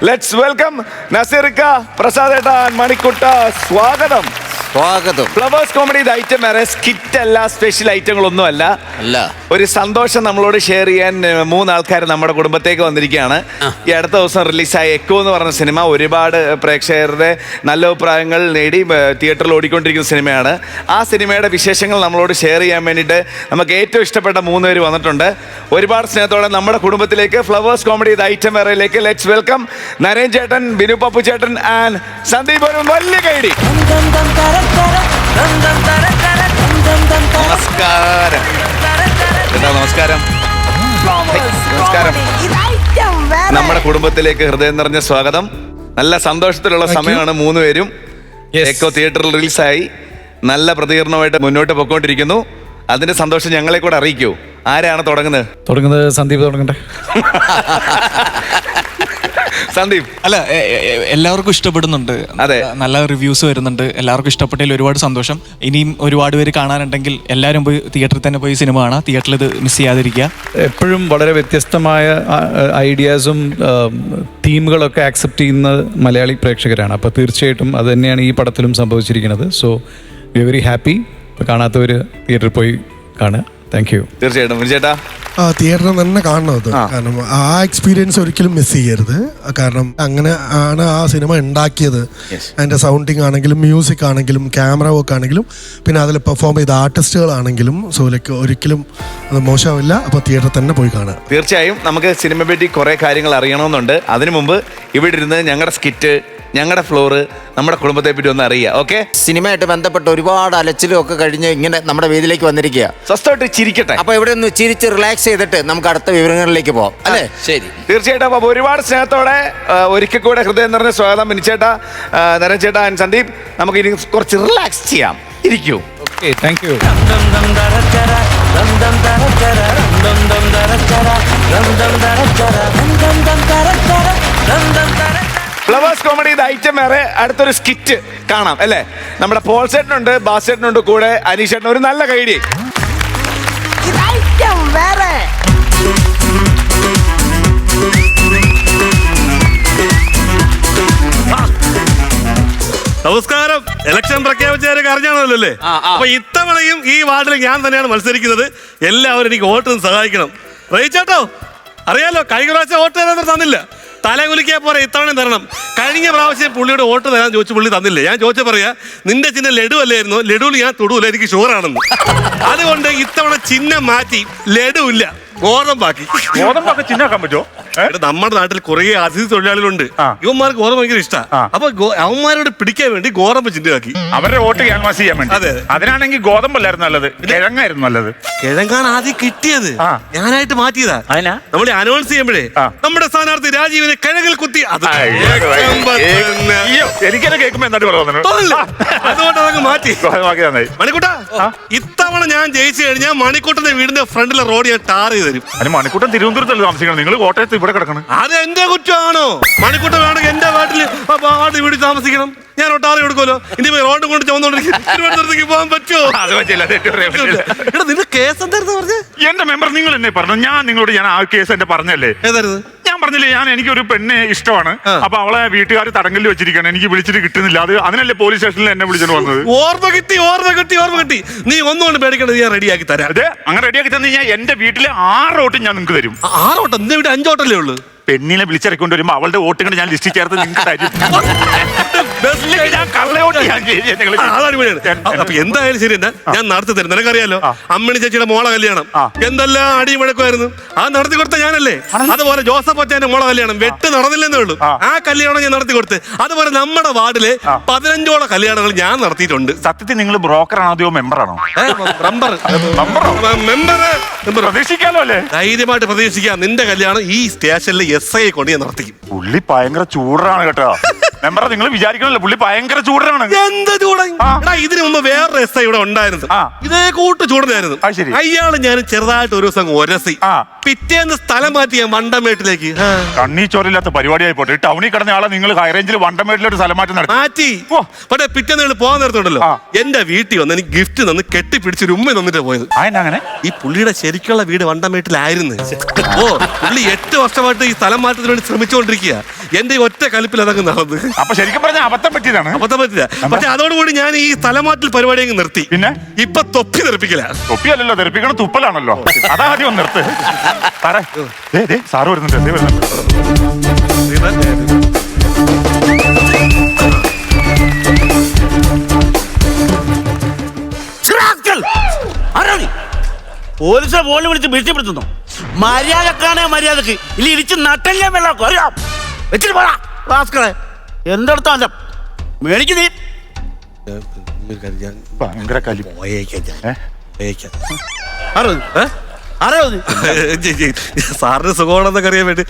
Let's welcome നസീർക്ക, പ്രസാദേട്ട, മണിക്കുട്ട. സ്വാഗതം. Flowers comedy item വേറെ skit അല്ല, സ്പെഷ്യൽ ഐറ്റങ്ങളൊന്നും അല്ല. ഒരു സന്തോഷം നമ്മളോട് ഷെയർ ചെയ്യാൻ മൂന്നാൾക്കാർ നമ്മുടെ കുടുംബത്തേക്ക് വന്നിരിക്കുകയാണ്. ഈ അടുത്ത ദിവസം റിലീസായ എക്കോ എന്ന് പറഞ്ഞ സിനിമ ഒരുപാട് പ്രേക്ഷകരുടെ നല്ല അഭിപ്രായങ്ങൾ നേടി തിയേറ്ററിൽ ഓടിക്കൊണ്ടിരിക്കുന്ന സിനിമയാണ്. ആ സിനിമയുടെ വിശേഷങ്ങൾ നമ്മളോട് ഷെയർ ചെയ്യാൻ വേണ്ടിയിട്ട് നമുക്ക് ഏറ്റവും ഇഷ്ടപ്പെട്ട മൂന്ന് പേര് വന്നിട്ടുണ്ട്. ഒരുപാട് സ്നേഹത്തോടെ നമ്മുടെ കുടുംബത്തിലേക്ക് ഫ്ലവേഴ്സ് കോമഡി ഐറ്റം വേറെയിലേക്ക് ലെറ്റ്സ് വെൽക്കം നരേൻ ചേട്ടൻ, ബിനു പപ്പു ചേട്ടൻ ആൻഡ് സന്ദീപ്. ഒരു വലിയ കൈഡി. നമസ്കാരം. നമസ്കാരം. നമസ്കാരം. നമ്മുടെ കുടുംബത്തിലേക്ക് ഹൃദയം നിറഞ്ഞ സ്വാഗതം. നല്ല സന്തോഷത്തിലുള്ള സമയമാണ് മൂന്നുപേരും. എക്കോ തിയേറ്ററിൽ റിലീസായി നല്ല പ്രതികരണമായിട്ട് മുന്നോട്ട് പോയിക്കൊണ്ടിരിക്കുന്നു. അതിന്റെ സന്തോഷം ഞങ്ങളെ കൂടെ അറിയിക്കൂ. ആരാണ് തുടങ്ങുന്നത്? സന്ദീപ് തുടങ്ങട്ടെ. സന്ദീപ്. അല്ല, എല്ലാവർക്കും ഇഷ്ടപ്പെടുന്നുണ്ട്. അതെ, നല്ല റിവ്യൂസ് വരുന്നുണ്ട്. എല്ലാവർക്കും ഇഷ്ടപ്പെട്ടതിൽ ഒരുപാട് സന്തോഷം. ഇനിയും ഒരുപാട് പേര് കാണാനുണ്ടെങ്കിൽ എല്ലാവരും പോയി തിയേറ്ററിൽ തന്നെ പോയി സിനിമ കാണാം. തിയേറ്ററിൽ ഇത് മിസ് ചെയ്യാതിരിക്കുക. എപ്പോഴും വളരെ വ്യത്യസ്തമായ ഐഡിയാസും തീമുകളൊക്കെ ആക്സെപ്റ്റ് ചെയ്യുന്ന മലയാളി പ്രേക്ഷകരാണ്. അപ്പോൾ തീർച്ചയായിട്ടും അത് തന്നെയാണ് ഈ പടത്തിലും സംഭവിച്ചിരിക്കുന്നത്. So we are very happy. ഇപ്പോൾ കാണാത്തവർ തിയേറ്ററിൽ പോയി കാണുക. Thank you. തീർച്ചയായിട്ടും ചേട്ടാ, തിയേറ്ററിൽ തന്നെ കാണണം അത്. കാരണം ആ എക്സ്പീരിയൻസ് ഒരിക്കലും മിസ് ചെയ്യരുത്. കാരണം അങ്ങനെ ആണ് ആ സിനിമ ഉണ്ടാക്കിയത്. അതിൻ്റെ സൗണ്ടിങ് ആണെങ്കിലും മ്യൂസിക് ആണെങ്കിലും ക്യാമറ വർക്ക് ആണെങ്കിലും പിന്നെ അതിൽ പെർഫോം ചെയ്ത ആർട്ടിസ്റ്റുകളാണെങ്കിലും സോലക്ക് ഒരിക്കലും അത് മോശമാവില്ല. അപ്പോൾ തിയേറ്ററിൽ തന്നെ പോയി കാണുക. തീർച്ചയായും നമുക്ക് സിനിമയെ പറ്റി കുറേ കാര്യങ്ങൾ അറിയണമെന്നുണ്ട്. അതിനു മുമ്പ് ഇവിടെ ഇരുന്ന് ഞങ്ങളുടെ സ്കിറ്റ്, ഞങ്ങളുടെ ഫ്ലോറ്, നമ്മുടെ കുടുംബത്തെ പറ്റി ഒന്ന് അറിയാം. ഓക്കെ, സിനിമയായിട്ട് ബന്ധപ്പെട്ട് ഒരുപാട് അലച്ചിലും ഒക്കെ കഴിഞ്ഞ് ഇങ്ങനെ നമ്മുടെ വേദിയിലേക്ക് വന്നിരിക്കുക. സ്വസ്ഥമായിട്ട് ചിരിക്കട്ടെ. അപ്പൊ ഇവിടെ ഒന്ന് ചിരിച്ച് റിലാക്സ് ചെയ്തിട്ട് നമുക്ക് അടുത്ത വിവരങ്ങളിലേക്ക് പോകാം, അല്ലേ? ശരി, തീർച്ചയായിട്ടും. അപ്പൊ ഒരുപാട് സ്നേഹത്തോടെ ഒരിക്കൽ കൂടെ ഹൃദയം നിറഞ്ഞ സ്വാഗതം മിനിച്ചേട്ടാ, നരൻ ചേട്ടാ ആൻഡ് സന്ദീപ്. നമുക്ക് ഇനി കുറച്ച് റിലാക്സ് ചെയ്യാം. ഇരിക്കൂ. Okay, thank you. Flowers comedy item വേറെ അടുത്തൊരു സ്കിറ്റ് കാണാം അല്ലേ? നമ്മുടെ പോൾ ചേട്ടനുണ്ട്, ബാസ് ചേട്ടനുണ്ട്, കൂടെ അനീഷ് ചേട്ടൻ. ഒരു നല്ല കൈഡി. നമസ്കാരം. ഇലക്ഷൻ പ്രഖ്യാപിച്ചവരൊക്കെ അറിഞ്ഞാണല്ലോ അല്ലേ? അപ്പൊ ഇത്തവണയും ഈ വാർഡിൽ ഞാൻ തന്നെയാണ് മത്സരിക്കുന്നത്. എല്ലാവരും എനിക്ക് വോട്ട് സഹായിക്കണം. റയിച്ചേട്ടോ, അറിയാലോ, കഴിഞ്ഞ പ്രാവശ്യം വോട്ട് തരാൻ തന്നില്ല. തല കുലിക്കാൻ പോരെ, ഇത്തവണ തരണം. കഴിഞ്ഞ പ്രാവശ്യം പുള്ളിയുടെ വോട്ട് തരാൻ ചോദിച്ചു, പുള്ളി തന്നില്ലേ. ഞാൻ ചോദിച്ച പറയാ, നിന്റെ ചിഹ്നം ലഡു അല്ലായിരുന്നു, ലഡുവിൽ ഞാൻ തൊടൂല, എനിക്ക് ഷുഗറാണെന്ന്. അതുകൊണ്ട് ഇത്തവണ ചിഹ്നം മാറ്റി, ലഡു ഇല്ല, ഗോതമ്പാക്കി. ഗോതമ്പാക്കി ചിഹ്നമാക്കാൻ പറ്റുമോ? നമ്മുടെ നാട്ടിൽ കുറെ അതിഥി തൊഴിലാളികളുണ്ട്. ഇവന്മാർക്ക് ഗോതമ്പ് ഭയങ്കര ഇഷ്ടമാണ്. അപ്പൊ അവന്മാരോട് പിടിക്കാൻ വേണ്ടി ഗോതമ്പ് ചിഹ്നമാക്കി അവരുടെ വോട്ട് ക്യാൻവാസ് ചെയ്യാൻ വേണ്ടി. അതെ, അതിനാണെങ്കിൽ ഗോതമ്പല്ലായിരുന്നു നല്ലത്, കിഴങ്ങായിരുന്നു നല്ലത്. കിഴങ്ങാണ് ആദ്യം കിട്ടിയത്, ഞാനായിട്ട് മാറ്റിയതാ. നമ്മൾ അനൗൺസ് ചെയ്യുമ്പോഴേ നമ്മുടെ സ്ഥാനാർത്ഥി രാജീവിനെ കിഴങ്ങിൽ കുത്തി. എനിക്കെന്നെ കേൾക്കുമ്പോ എന്താ അതുകൊണ്ട് അതങ്ങ് മാറ്റി. മണിക്കൂട്ട, ഇത്തവണ ഞാൻ ജയിച്ചു കഴിഞ്ഞാൽ മണിക്കൂട്ടന്റെ വീടിന്റെ ഫ്രണ്ടിലെ റോഡ് ഞാൻ ടാർ ചെയ്ത് തരും. അതിന് മണിക്കൂട്ടൻ തിരുവനന്തപുരത്തല്ലേ താമസിക്കണം, നിങ്ങൾ കോട്ടയത്ത് ഇവിടെ കിടക്കണം. അത് എന്റെ കുറ്റമാണോ? മണിക്കൂട്ടം വേണമെങ്കിൽ എന്റെ വാട്ടിൽ വീട്ടിൽ താമസിക്കണം, ഞാൻ ഒട്ടാറി കൊടുക്കുമല്ലോ. ഇനി റോഡ് കൊണ്ട് ചുമന്നോണ്ടിരിക്കും, തിരുവനന്തപുരത്തേക്ക് പോകാൻ പറ്റുമോ? അത് പറ്റില്ല. നിന്റെ കേസ് എന്തായിരുന്നു പറഞ്ഞത്? എന്റെ മെമ്പർ നിങ്ങൾ എന്നെ പറഞ്ഞു. ഞാൻ നിങ്ങളോട് ആ കേസ് എന്റെ പറഞ്ഞല്ലേ? ഏതായിരുന്നു? ഞാൻ പറഞ്ഞില്ലേ, എനിക്കൊരു പെണ്ണെ ഇഷ്ടമാണ്. അപ്പൊ അവളെ വീട്ടുകാർ തടങ്കലിൽ വെച്ചിരിക്കുകയാണ്, എനിക്ക് വിളിച്ചിട്ട് കിട്ടുന്നില്ല. അതിനല്ലേ പോലീസ് സ്റ്റേഷനിൽ എന്നെ വിളിച്ചിട്ട് വന്നത്. ഓർമ്മ കിട്ടി. നീ ഒന്നുകൊണ്ട് പേടിക്കേണ്ടത്, ഞാൻ റെഡിയാക്കി തരാം. അതെ, അങ്ങനെ റെഡിയാക്കി തന്നെ ഞാൻ എന്റെ വീട്ടിലെ 6 വോട്ടും ഞാൻ നിങ്ങൾക്ക് തരും. 6 വോട്ട്? എന്റെ വീട്ടിൽ 5 വോട്ടല്ലേ ഉള്ളൂ. പെണ്ണിനെ വിളിച്ചിറക്കൊണ്ട് വരുമ്പോ അവളുടെ വോട്ടുകൾ ഞാൻ ലിസ്റ്റിൽ ചേർത്ത് നിങ്ങൾക്ക് തരും. അപ്പൊ എന്തായാലും ശരി, ഞാൻ നടത്തി തരും. നിനക്കറിയാലോ, അമ്മണി ചേച്ചിയുടെ മോളെ കല്യാണം എന്തെല്ലാം അടിയും മുഴക്കുമായിരുന്നു. അത് നടത്തി കൊടുത്ത ഞാനല്ലേ? അതുപോലെ ജോസഫ് അച്ഛന്റെ മോളെ കല്യാണം വെട്ട് നടന്നില്ലെന്നേ ഉള്ളൂ, ആ കല്യാണം ഞാൻ നടത്തി കൊടുത്ത്. അതുപോലെ നമ്മുടെ വാർഡില് 15ഓളം കല്യാണങ്ങൾ ഞാൻ നടത്തിയിട്ടുണ്ട്. സത്യത്തിൽ നിങ്ങൾ ബ്രോക്കറാണോ അതെയോ മെമ്പറാണോ? പ്രതീക്ഷിക്കാലോ അല്ലേ? ധൈര്യമായിട്ട് പ്രതീക്ഷിക്കാം. നിന്റെ കല്യാണം ഈ സ്റ്റേഷനിലെ SI കൊണ്ട് ഞാൻ നടത്തിക്കും. പുള്ളി ഭയങ്കര ചൂടാണ് കേട്ടോ. മെമ്പറെ നിങ്ങൾ വിചാരിക്കണല്ലോ പുള്ളി ഭയങ്കര ചൂടനാണ്. എന്ത് ചൂടാ? എടാ, ഇതിനു മുമ്പ് വേറൊരു എസ് ഐ ഇവിടെ ഉണ്ടായിരുന്നു. ഇതേ കൂട്ട് ചൂടനായിരുന്നു. അയാള് ഞാൻ ചെറുതായിട്ട് ഒരു ദിവസം ഒരസി. പിറ്റേന്ന് സ്ഥലം മാറ്റി ഞാൻ വണ്ടമേട്ടിലേക്ക്. കണ്ണീ ചോരില്ലാത്ത പരിപാടിയായി പോട്ടെ. ടൗണിൽ കിടന്ന ആളെ നിങ്ങൾ ഹൈറേഞ്ചിൽ വണ്ടമേട്ടിലൊരു സ്ഥലം മാറ്റി മാറ്റി. പക്ഷേ പിറ്റേന്ന് പോകാൻ നേരത്തുണ്ടല്ലോ, എന്റെ വീട്ടിൽ വന്ന് എനിക്ക് ഗിഫ്റ്റ് തന്ന് കെട്ടിപ്പിടിച്ച് ഒരു ഉമ്മ തന്നിട്ട് പോയത്. അങ്ങനെ ഈ പുള്ളിയുടെ ശരിക്കുള്ള വീട് വണ്ടമേട്ടിലായിരുന്നു. പുള്ളി 8 വർഷമായിട്ട് ഈ സ്ഥലം മാറ്റത്തിന് വേണ്ടി ശ്രമിച്ചുകൊണ്ടിരിക്കുക. എന്റെ ഈ ഒറ്റ കലിപ്പിൽ അതങ്ങ് നടന്നത്. അപ്പൊ ശരിക്കും പറഞ്ഞ അബദ്ധം പറ്റിയതാണ്. അബദ്ധം പറ്റില്ല. പക്ഷെ അതോടുകൂടി ഞാൻ ഈ സ്ഥലമാറ്റൽ പരിപാടി അങ്ങ് നിർത്തി. പിന്നെ ഇപ്പൊ തൊപ്പി തെറിപ്പിക്കില്ല. തൊപ്പിയല്ലല്ലോ തെറിപ്പിക്കണം, തുപ്പലാണല്ലോ. അതാദ്യം ഒന്ന് നിർത്ത് സാറേ. സാറ് വരുന്നുണ്ട്. പോലീസിനെ ഫോണിൽ വിളിച്ച് ഭീഷണിപ്പെടുത്തുന്നു. മര്യാദക്കാണേ മര്യാദക്ക് ഇല്ല ഇടിച്ച് നട്ടല്ലേ വെള്ളാക്കും. അറിയാം വെച്ചിട്ട് പോടാ ഭാസ്കറെ. എന്തെടുത്താ മേടിക്ക് നീ. ഭയങ്കര കലി. സാറിന് സുഖമാണെന്നൊക്കെ അറിയാൻ വേണ്ടി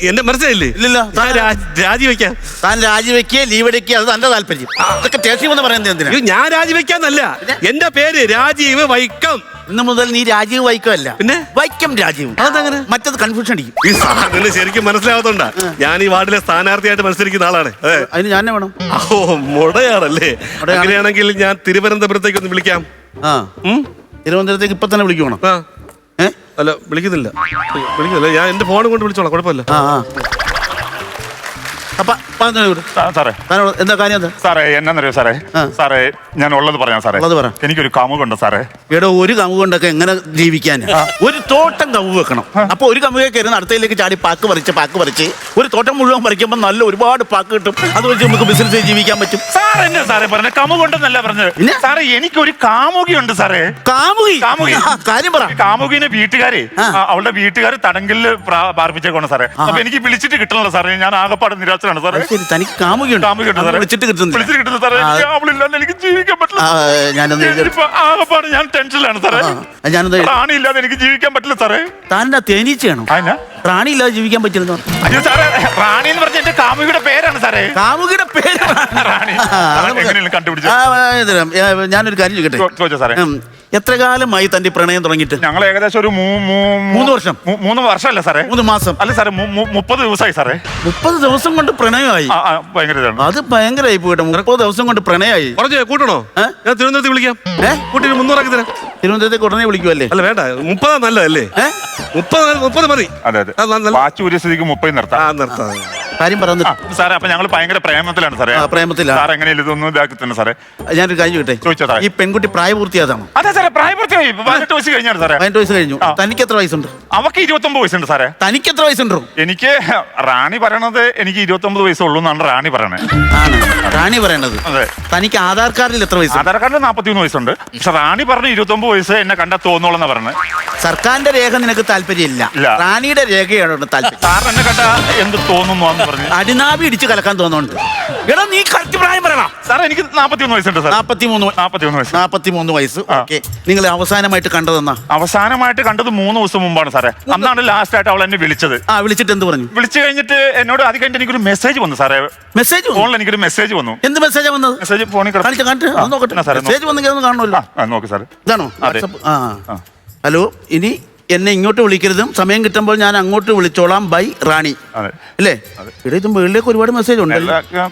എന്നെ മനസ്സിലായില്ലേ? ഇല്ലല്ലോ. രാജിവെക്കാം. താൻ രാജിവെക്കുക, ലീവ് എടുക്കുക, അത് തന്റെ താല്പര്യം. അതൊക്കെ ടെസ്റ്റ് പറയുന്നത് എന്തിനാ? ഞാൻ രാജിവെക്കാന്നല്ല, എന്റെ പേര് രാജീവ് വൈക്കം. ഇന്ന് മുതൽ നീ രാജീവ് വൈക്കമല്ല, പിന്നെ വൈക്കം രാജീവ്. അതങ്ങനെ മറ്റത് കൺഫ്യൂഷൻ അടിക്കും. ഈ സാറിന് ശരിക്കും മനസ്സിലാവാത്തോണ്ടാ ഞാൻ ഈ വാർഡിലെ സ്ഥാനാർത്ഥിയായിട്ട് മത്സരിക്കുന്ന ആളാണ്. അതിന് ഞാൻ വേണം. ഓ, മുടയാണല്ലേ? അങ്ങനെയാണെങ്കിൽ ഞാൻ തിരുവനന്തപുരത്തേക്ക് ഒന്ന് വിളിക്കാം. തിരുവനന്തപുരത്തേക്ക് ഇപ്പൊ തന്നെ വിളിക്കണം. അല്ല, വിളിക്കുന്നില്ല. ഞാൻ എന്റെ ഫോൺ കൊണ്ട് വിളിച്ചോളാം, കുഴപ്പമില്ല. സാറേ എന്താ കാര്യം? സാറേ എന്നറിയോ സാറേ? സാറേ ഞാൻ ഉള്ളത് പറയാം സാറേ. എനിക്കൊരു കമുകുണ്ട് സാറേ. ഇവിടെ ഒരു കമുക് കൊണ്ടൊക്കെ എങ്ങനെ ജീവിക്കാൻ? ഒരു തോട്ടം കമുക് വെക്കണം. അപ്പൊ ഒരു കമുകെ കയറുന്ന അടുത്തയിലേക്ക് ചാടി പാക്ക് പറിച്ച് ഒരു തോട്ടം മുഴുവൻ പറിക്കുമ്പോൾ നല്ല ഒരുപാട് പാക്ക് കിട്ടും. അത് വെച്ച് നമുക്ക് ബിസിനസ് ജീവിക്കാൻ പറ്റും. സാർ എന്നെ സാറേ പറഞ്ഞ കമുകുണ്ടെന്നല്ല പറഞ്ഞത് സാറേ. എനിക്കൊരു കാമുകിയുണ്ട് സാറേ. കാമുകി? കാര്യം പറ. കാമുകിനെ വീട്ടുകാരെ അവളുടെ വീട്ടുകാർ തടങ്കലിൽ പാർപ്പിച്ചേക്കാണ് സാറേ. അപ്പൊ എനിക്ക് വിളിച്ചിട്ട് കിട്ടണല്ലോ സാറേ. ഞാൻ ആകെപ്പാട് നിരാശനാണ് സാറേ. തനിക്ക് കാമുകിയുണ്ട്, വിളിച്ചിട്ട് കിട്ടുന്നില്ല സാറേ. അവളില്ലാതെ എനിക്ക് ജീവിക്കാൻ പറ്റില്ല. ആകെപ്പാട് ഞാൻ ടെൻഷനിലാണ് സാറേ. റാണി ഇല്ലാതെ എനിക്ക് ജീവിക്കാൻ പറ്റില്ല സാറേ. താൻ തേനീച്ചയാണോ? റാണി ഇല്ലാതെ ജീവിക്കാൻ പറ്റില്ലെന്ന് പറഞ്ഞു. അയ്യോ സാറേ, റാണി എന്ന് പറഞ്ഞ എന്റെ കാമുകിയുടെ പേരാണ് സാറേ. കാമുകിയുടെ പേര് റാണി. എങ്ങനെയാണ് കണ്ടുപിടിച്ചത്? ഞാനൊരു കാര്യം ചോദിച്ചോ സാറേ. എത്ര കാലമായി തന്റെ പ്രണയം തുടങ്ങിയിട്ട്? ഞങ്ങൾ ഏകദേശം ഒരു 3 വർഷം. 3 വർഷമല്ല സാറേ, 3 മാസം. അല്ല സാറേ, 30 ദിവസമായി സാറേ. 30 ദിവസം കൊണ്ട് പ്രണയമായി? അത് ഭയങ്കരമായി പോയിട്ട്. 30 ദിവസം കൊണ്ട് പ്രണയമായി. കൂട്ടണോ? ഞാൻ തിരുവനന്തപുരത്ത് വിളിക്കാം. കൂട്ടിട്ട് 300 ആക്കി തരാം. തിരുവനന്തപുരത്തേക്ക് ഉടനെ വിളിക്കുമല്ലേ? അല്ല വേണ്ട, 30 നല്ലതല്ലേ? 30 മതി. അതെ അതെ, വാച്ചൂരിയ സ്ഥിതിക്ക് 30 നിർത്താം. കാര്യം പറഞ്ഞു സാറേ. അപ്പൊ ഞങ്ങൾ ഭയങ്കര പ്രേമത്തിലാണ് സാറേ. പ്രേമത്തിലാണ് സാർ എങ്ങനെയല്ല ഇതൊന്നും ഇതാക്കി തന്നെ സാറേ. ഞാനൊരു കാര്യം ചോദിട്ടെ, ചോദിച്ചോ. ഈ പെൺകുട്ടി പ്രായപൂർത്തിയാതാണോ? അതെ സാറേ, പ്രായപൂർത്തിയായി. 18 വയസ്സ് കഴിഞ്ഞാണ് സാറേ. 18 വയസ്സ് കഴിഞ്ഞു. തനിക്ക് എത്ര വയസ്സുണ്ട്? അവക്ക് 29 വയസ്സുണ്ട് സാറേ. തനിക്ക് എത്ര വയസ്സുണ്ടോ? എനിക്ക് റാണി പറയണത് എനിക്ക് 29 വയസ്സുള്ളൂ എന്നാണ് റാണി പറയണത്. ആണ് റാണി പറയണത്? അതെ. തനിക്ക് ആധാർ കാർഡിൽ എത്ര വയസ്സ്? ആധാർ കാർഡിൽ 41 വയസ്സുണ്ട്. പക്ഷെ റാണി പറഞ്ഞ 29 വയസ്സ് എന്നെ കണ്ടാ തോന്നോളെന്ന് പറഞ്ഞത്. സർക്കാരിന്റെ രേഖ നിനക്ക് താല്പര്യമില്ല, റാണിയുടെ രേഖയാണ് താല്പര്യം. സാർ എന്നെ കണ്ടാ എന്ത് തോന്നുന്നു എന്ന് പറഞ്ഞു. അടിനാഭി ഇടിച്ച് കലക്കാൻ തോന്നുന്നുണ്ട്. എടാ നീ കറക്റ്റ് പ്രായം പറയണം. സാർ എനിക്ക് 41 വയസ്സുണ്ട് സാർ. 43 വയസ്സ്. ഓക്കെ. നിങ്ങൾ അവസാനമായിട്ട് കണ്ടതെന്നാ? അവസാനമായിട്ട് കണ്ടത് 3 ദിവസം മുമ്പാണ് സാറേ. അന്നാണ് ലാസ്റ്റ് ആയിട്ട് അവൾ എന്നെ വിളിച്ചത്. വിളിച്ചിട്ട് എന്ത് പറഞ്ഞു? വിളിച്ചു കഴിഞ്ഞിട്ട് എന്നോട് അത് കഴിഞ്ഞിട്ട് എനിക്കൊരു മെസ്സേജ് വന്നു സാറേ. മെസ്സേജ്? ഫോണിൽ എനിക്കൊരു മെസ്സേജ് വന്നു. എന്ത് മെസ്സേജ് വന്നത്? മെസ്സേജ് ഫോണിൽ മെസ്സേജ് വന്നെങ്കിൽ കാണുമല്ലോ. നോക്ക് സാറേ. ഇതാണോ? ഹലോ, ഇനി എന്നെ ഇങ്ങോട്ട് വിളിക്കരുതും, സമയം കിട്ടുമ്പോൾ ഞാൻ അങ്ങോട്ട് വിളിച്ചോളാം. ബൈ റാണി. അല്ലേ? ഇവിടെ ഇത് മുകളിലേക്ക് ഒരുപാട് മെസ്സേജ് ഉണ്ട്.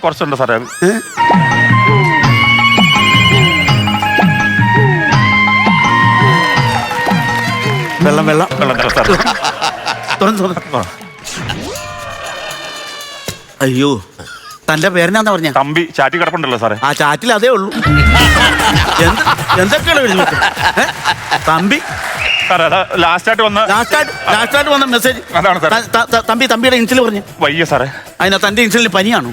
കുറച്ചുണ്ട് സാറേ. വെള്ളം അയ്യോ, തന്റെ പേരെന്നാ പറഞ്ഞ? തമ്പി. ചാറ്റി കിടപ്പുണ്ടല്ലോ സാറേ. ആ ചാറ്റിൽ അതേ ഉള്ളൂ. എന്തൊക്കെയാണ് എഴുതി? തമ്പി ലാസ്റ്റ് ആയിട്ട് വന്ന മെസ്സേജ് അതാണ് സാർ. തമ്പിയുടെ ഇൻസിൽ പറഞ്ഞു വയ്യ സാറേ. അതിനാ തന്റെ ഇൻസിലിൽ പനിയാണോ?